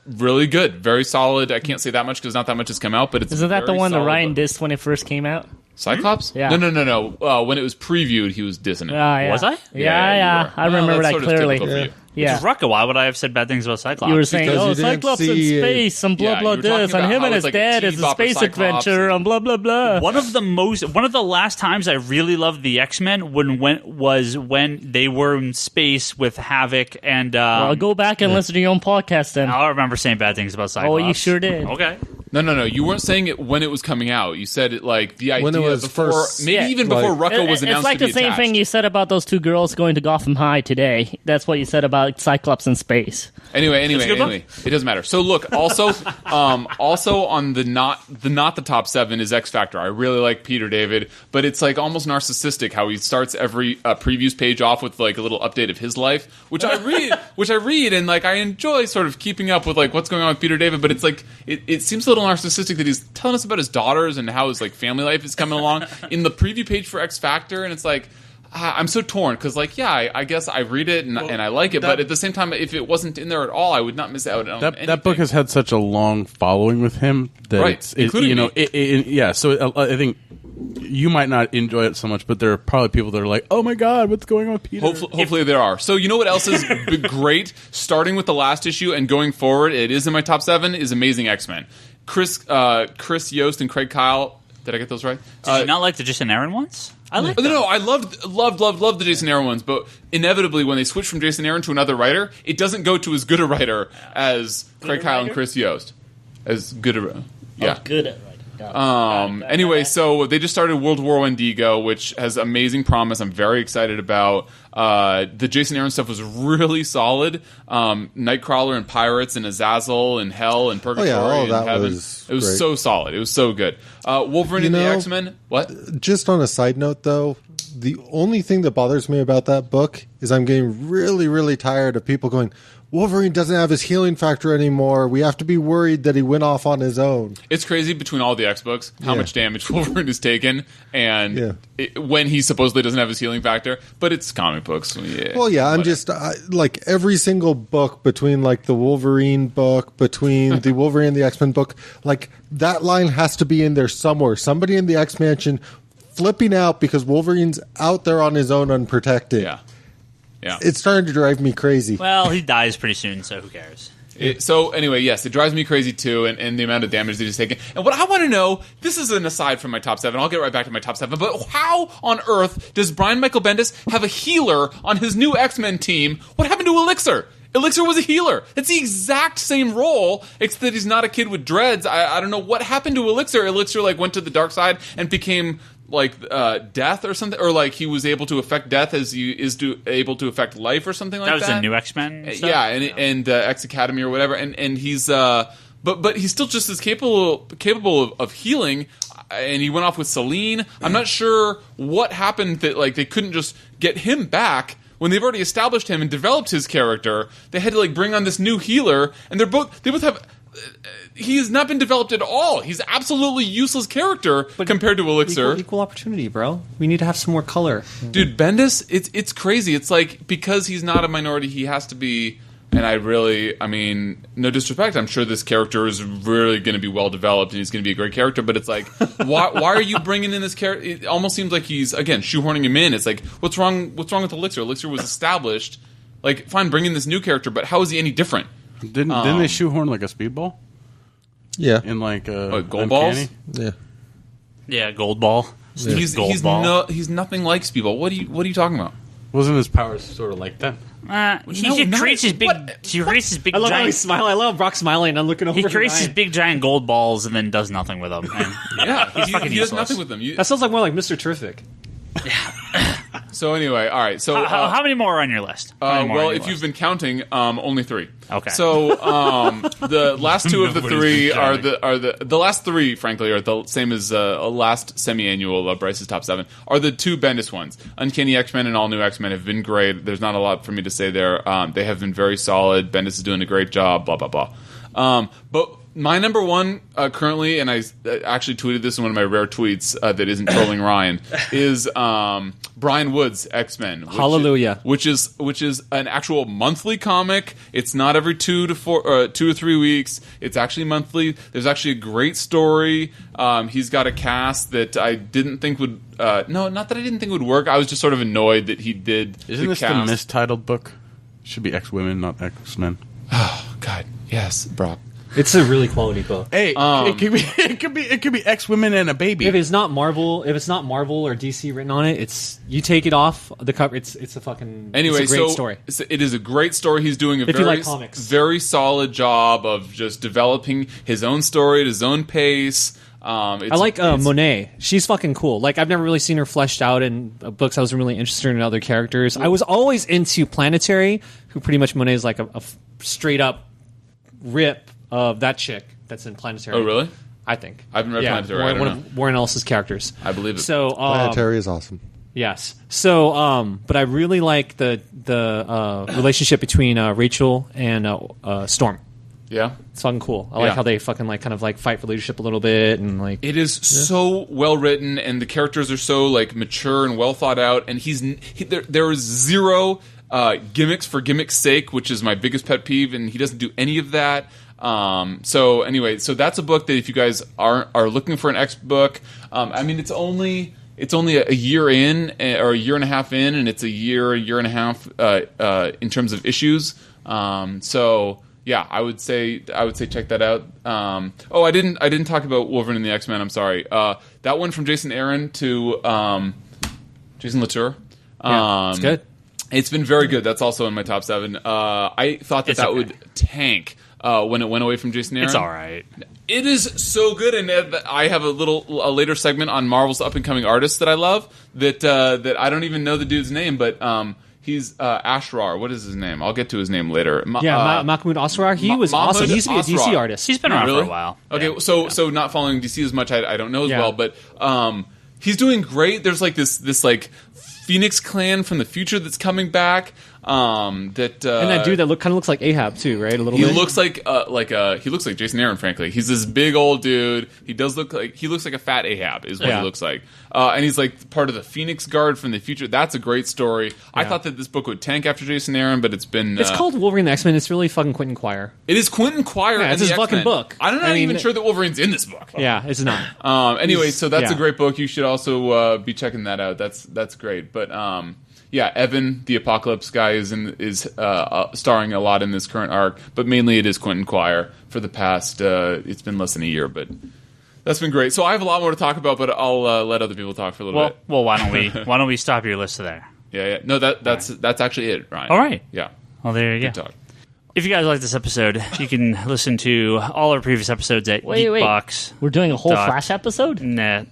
[SPEAKER 2] really good, very solid. I can't say that much because not that much has come out, but it's
[SPEAKER 4] isn't that the one that Ryan
[SPEAKER 2] book.
[SPEAKER 4] dissed when it first came out?
[SPEAKER 2] Cyclops?
[SPEAKER 4] Yeah.
[SPEAKER 2] No. When it was previewed, he was dissing it.
[SPEAKER 1] Was I?
[SPEAKER 4] Yeah. I remember that clearly.
[SPEAKER 1] Yeah. Rucka, why would I have said bad things about Cyclops?
[SPEAKER 4] You were saying, Cyclops in space, some blah blah this, and him and his dad is a space adventure, and blah blah blah.
[SPEAKER 1] One of the last times I really loved the X-Men was when they were in space with Havoc and.
[SPEAKER 4] Well, go back and listen to your own podcast then.
[SPEAKER 1] I remember saying bad things about Cyclops.
[SPEAKER 4] Oh, you sure did.
[SPEAKER 1] Okay.
[SPEAKER 2] No. You weren't saying it when it was coming out. You said it like the idea
[SPEAKER 6] when it was
[SPEAKER 2] before,
[SPEAKER 6] first,
[SPEAKER 2] even before Rucka was announced.
[SPEAKER 4] It's like
[SPEAKER 2] to
[SPEAKER 4] the
[SPEAKER 2] be
[SPEAKER 4] same
[SPEAKER 2] attached.
[SPEAKER 4] thing you said about those 2 girls going to Gotham High today. That's what you said about Cyclops in space.
[SPEAKER 2] Anyway, it doesn't matter. So look, also on the not the top 7 is X Factor. I really like Peter David, but it's like almost narcissistic how he starts every previews page off with like a little update of his life, which I read, and like I enjoy sort of keeping up with like what's going on with Peter David, but it's like it seems a little narcissistic that he's telling us about his daughters and how his like family life is coming along in the preview page for X Factor, and it's like. I'm so torn because, like, I guess I read it and I like it, but at the same time, if it wasn't in there at all, I would not miss out on anything.
[SPEAKER 5] That book has had such a long following with him that
[SPEAKER 2] including me.
[SPEAKER 5] So I think you might not enjoy it so much, but there are probably people that are like, "Oh my God, what's going on with Peter?"
[SPEAKER 2] Hopefully there are. So you know what else is great? Starting with the last issue and going forward, it is in my top 7. Is Amazing X-Men. Chris Yost and Craig Kyle. Did I get those right?
[SPEAKER 1] Did you not like the Jason Aaron ones? I like them.
[SPEAKER 2] No, I loved the Jason Aaron ones, but inevitably when they switch from Jason Aaron to another writer, it doesn't go to as good a writer as Craig Kyle and Chris Yost. As good a
[SPEAKER 4] Good at writing.
[SPEAKER 2] Anyway, so they just started World War Wendigo, which has amazing promise. I'm very excited about. The Jason Aaron stuff was really solid. Nightcrawler and Pirates and Azazel and Hell and Purgatory and Heaven. It was so solid. It was so good. Wolverine and the X-Men. What?
[SPEAKER 6] Just on a side note, though, the only thing that bothers me about that book is I'm getting really, really tired of people going, Wolverine doesn't have his healing factor anymore. We have to be worried that he went off on his own.
[SPEAKER 2] It's crazy between all the X books how much damage Wolverine has taken, and when he supposedly doesn't have his healing factor. But it's comic books.
[SPEAKER 6] Well, I'm just like every single book between like the Wolverine book, between the Wolverine and the X-Men book, like that line has to be in there somewhere. Somebody in the X-Mansion flipping out because Wolverine's out there on his own unprotected.
[SPEAKER 2] Yeah.
[SPEAKER 6] It's starting to drive me crazy.
[SPEAKER 1] Well, he dies pretty soon, so who cares?
[SPEAKER 2] So anyway, yes, it drives me crazy too, and the amount of damage that he's taken. And what I want to know, this is an aside from my top 7. I'll get right back to my top 7. But how on earth does Brian Michael Bendis have a healer on his new X-Men team? What happened to Elixir? Elixir was a healer. It's the exact same role, except that he's not a kid with dreads. I don't know what happened to Elixir. Elixir like went to the dark side and became death or something, or like he was able to affect death as he is able to affect life or something like that.
[SPEAKER 1] That was the new X-Men stuff?
[SPEAKER 2] Yeah, and X Academy or whatever, and he's but he's still just as capable of healing. And he went off with Selene. I'm not sure what happened that like they couldn't just get him back when they've already established him and developed his character. They had to like bring on this new healer, and they both have. He has not been developed at all. He's absolutely useless character compared to Elixir.
[SPEAKER 3] Equal opportunity, bro. We need to have some more color.
[SPEAKER 2] Dude, Bendis, it's crazy. It's like because he's not a minority, he has to be. And I mean, no disrespect, I'm sure this character is really going to be well developed and he's going to be a great character, but it's like, why are you bringing in this character? It almost seems like he's, again, shoehorning him in. It's like, what's wrong with Elixir? Elixir was established. Like, fine, bring in this new character, but how is he any different?
[SPEAKER 5] Didn't they shoehorn like a speedball?
[SPEAKER 6] Yeah.
[SPEAKER 5] In like
[SPEAKER 2] gold balls?
[SPEAKER 6] Yeah.
[SPEAKER 1] Yeah, Gold Ball.
[SPEAKER 6] Yeah.
[SPEAKER 2] He's nothing like Speedball. What are you talking about?
[SPEAKER 5] Wasn't his powers sort of like that?
[SPEAKER 1] He creates his big. He creates his big.
[SPEAKER 3] I love how
[SPEAKER 1] giant,
[SPEAKER 3] he smile. I love Brock smiling. I'm looking over.
[SPEAKER 1] He
[SPEAKER 3] at
[SPEAKER 1] creates his
[SPEAKER 3] Ryan.
[SPEAKER 1] big giant gold balls and then does nothing with them. And,
[SPEAKER 2] Yeah,
[SPEAKER 1] he's fucking
[SPEAKER 2] he does
[SPEAKER 1] useless.
[SPEAKER 2] nothing with them.
[SPEAKER 3] That sounds like more like Mr. Terrific.
[SPEAKER 2] So anyway, all right. So
[SPEAKER 1] How many more are on your list? How many more are
[SPEAKER 2] well,
[SPEAKER 1] on your
[SPEAKER 2] if you've
[SPEAKER 1] list?
[SPEAKER 2] been counting, only 3.
[SPEAKER 1] Okay.
[SPEAKER 2] So the last 2 of the
[SPEAKER 1] Nobody's
[SPEAKER 2] 3
[SPEAKER 1] been
[SPEAKER 2] are the last 3. Frankly, are the same as last semi-annual Bryce's top 7. Are the 2 Bendis ones? Uncanny X-Men and All New X-Men have been great. There's not a lot for me to say there. They have been very solid. Bendis is doing a great job. Blah blah blah. But my number 1 currently, and I actually tweeted this in one of my rare tweets that isn't trolling Ryan, is Brian Wood's X-Men.
[SPEAKER 3] Hallelujah.
[SPEAKER 2] Which is an actual monthly comic. It's not every 2 or 3 weeks. It's actually monthly. There's actually a great story. He's got a cast that I didn't think would. No, not that I didn't think would work. I was just sort of annoyed that he did.
[SPEAKER 5] Isn't this
[SPEAKER 2] cast.
[SPEAKER 5] the mistitled book? Should be X-Women, not X-Men.
[SPEAKER 2] Oh God, yes, Brock.
[SPEAKER 3] It's a really quality book.
[SPEAKER 5] Hey, it could be X-Women and a baby.
[SPEAKER 3] If it's not Marvel or DC written on it, you take it off the cover. It's a fucking
[SPEAKER 2] Anyway,
[SPEAKER 3] it's a great story.
[SPEAKER 2] It is a great story. He's doing a
[SPEAKER 3] If you like comics.
[SPEAKER 2] very solid job of just developing his own story at his own pace.
[SPEAKER 3] I like Monet. She's fucking cool. Like I've never really seen her fleshed out in books. I was really interested in other characters. I was always into Planetary, who pretty much Monet is like a straight up rip of that chick that's in Planetary.
[SPEAKER 2] Oh, really?
[SPEAKER 3] I think.
[SPEAKER 2] I haven't read Planetary. I don't
[SPEAKER 3] One
[SPEAKER 2] know.
[SPEAKER 3] of Warren Ellis's characters.
[SPEAKER 2] I believe it.
[SPEAKER 3] So
[SPEAKER 6] Planetary is awesome.
[SPEAKER 3] yes. So but I really like the relationship between Rachel and Storm.
[SPEAKER 2] Yeah.
[SPEAKER 3] It's fucking cool. I like how they fucking like kind of like fight for leadership a little bit and like
[SPEAKER 2] It is so well written, and the characters are so like mature and well thought out. And there is zero gimmicks for gimmicks' sake, which is my biggest pet peeve, and he doesn't do any of that. So anyway, so that's a book that if you guys are looking for an X book, I mean it's only a year in or a year and a half in, and it's a year and a half in terms of issues. So. Yeah, I would say check that out. I didn't talk about Wolverine and the X-Men. I'm sorry. That one from Jason Aaron to Jason Latour.
[SPEAKER 3] it's good.
[SPEAKER 2] It's been very good. That's also in my top 7. I thought that would tank when it went away from Jason Aaron.
[SPEAKER 1] It's all right.
[SPEAKER 2] It is so good, and I have a later segment on Marvel's up and coming artists that I love. That I don't even know the dude's name, but. He's Ashrar. What is his name? I'll get to his name later.
[SPEAKER 3] Mahmoud Asrar. He was awesome. He used to be a DC artist.
[SPEAKER 1] He's been around
[SPEAKER 2] Really?
[SPEAKER 1] for a while.
[SPEAKER 2] Okay,
[SPEAKER 1] Yeah.
[SPEAKER 2] so not following DC as much, I don't know as
[SPEAKER 3] Yeah.
[SPEAKER 2] well, but he's doing great. There's like this like Phoenix Clan from the future that's coming back. And
[SPEAKER 3] that dude that kind of looks like Ahab too, right? A little
[SPEAKER 2] he
[SPEAKER 3] bit.
[SPEAKER 2] looks like Jason Aaron. Frankly, he's this big old dude. He looks like a fat Ahab is what
[SPEAKER 3] Yeah.
[SPEAKER 2] he looks like. And he's like part of the Phoenix Guard from the future. That's a great story. I thought that this book would tank after Jason Aaron, but it's been.
[SPEAKER 3] It's called Wolverine and the X-Men. It's really fucking Quentin Quire.
[SPEAKER 2] It is Quentin Quire.
[SPEAKER 3] Yeah,
[SPEAKER 2] and
[SPEAKER 3] it's
[SPEAKER 2] the
[SPEAKER 3] his fucking
[SPEAKER 2] X-Men.
[SPEAKER 3] book.
[SPEAKER 2] I'm not even sure that Wolverine's in this book.
[SPEAKER 3] Yeah, it's not.
[SPEAKER 2] Anyway, so that's a
[SPEAKER 3] yeah.
[SPEAKER 2] great book. You should also be checking that out. That's great. But yeah, Evan, the Apocalypse guy, is starring a lot in this current arc. But mainly it is Quentin Quire for the past. It's been less than a year, but that's been great. So I have a lot more to talk about, but I'll let other people talk for a little bit.
[SPEAKER 1] Well, why don't we stop your list there?
[SPEAKER 2] Yeah. No, that's actually it, Ryan.
[SPEAKER 1] All right.
[SPEAKER 2] Yeah.
[SPEAKER 1] Well, there you
[SPEAKER 2] Good
[SPEAKER 1] go.
[SPEAKER 2] talk.
[SPEAKER 1] If you guys like this episode, you can listen to all our previous episodes at Geekbox.
[SPEAKER 4] We're doing a whole Flash episode?
[SPEAKER 1] No,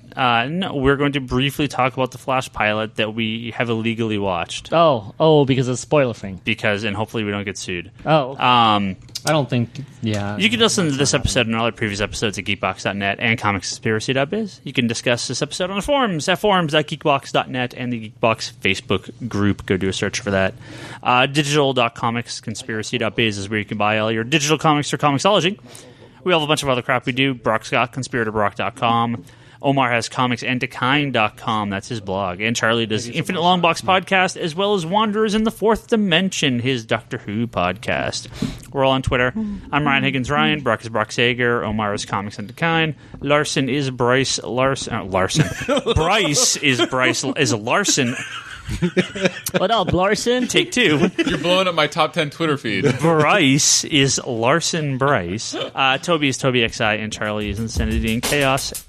[SPEAKER 1] we're going to briefly talk about the Flash pilot that we have illegally watched.
[SPEAKER 4] Oh, because of the spoiler thing.
[SPEAKER 1] And hopefully we don't get sued.
[SPEAKER 4] Oh.
[SPEAKER 3] I don't think. Yeah.
[SPEAKER 1] You can listen to this episode and all our previous episodes at geekbox.net and comicsconspiracy.biz. You can discuss this episode on the forums at forums.geekbox.net and the Geekbox Facebook group. Go do a search for that. Digital.comicsconspiracy.biz is where you can buy all your digital comics or Comixology. We have a bunch of other crap we do. Brock's got conspiratorbrock.com. Omar has comicsandkind.com. That's his blog. And Charlie does the Infinite Longbox podcast, as well as Wanderers in the Fourth Dimension, his Doctor Who podcast. We're all on Twitter. I'm Ryan Higgins Ryan. Brock is Brock Sager. Omar is Comics and Kind. Larson is Bryce Larsen. Bryce is Larson.
[SPEAKER 4] What up, Larson?
[SPEAKER 1] Take two.
[SPEAKER 2] You're blowing up my top 10 Twitter feed.
[SPEAKER 1] Bryce is Larson Bryce. Toby is Toby XI, and Charlie is Insanity and Chaos.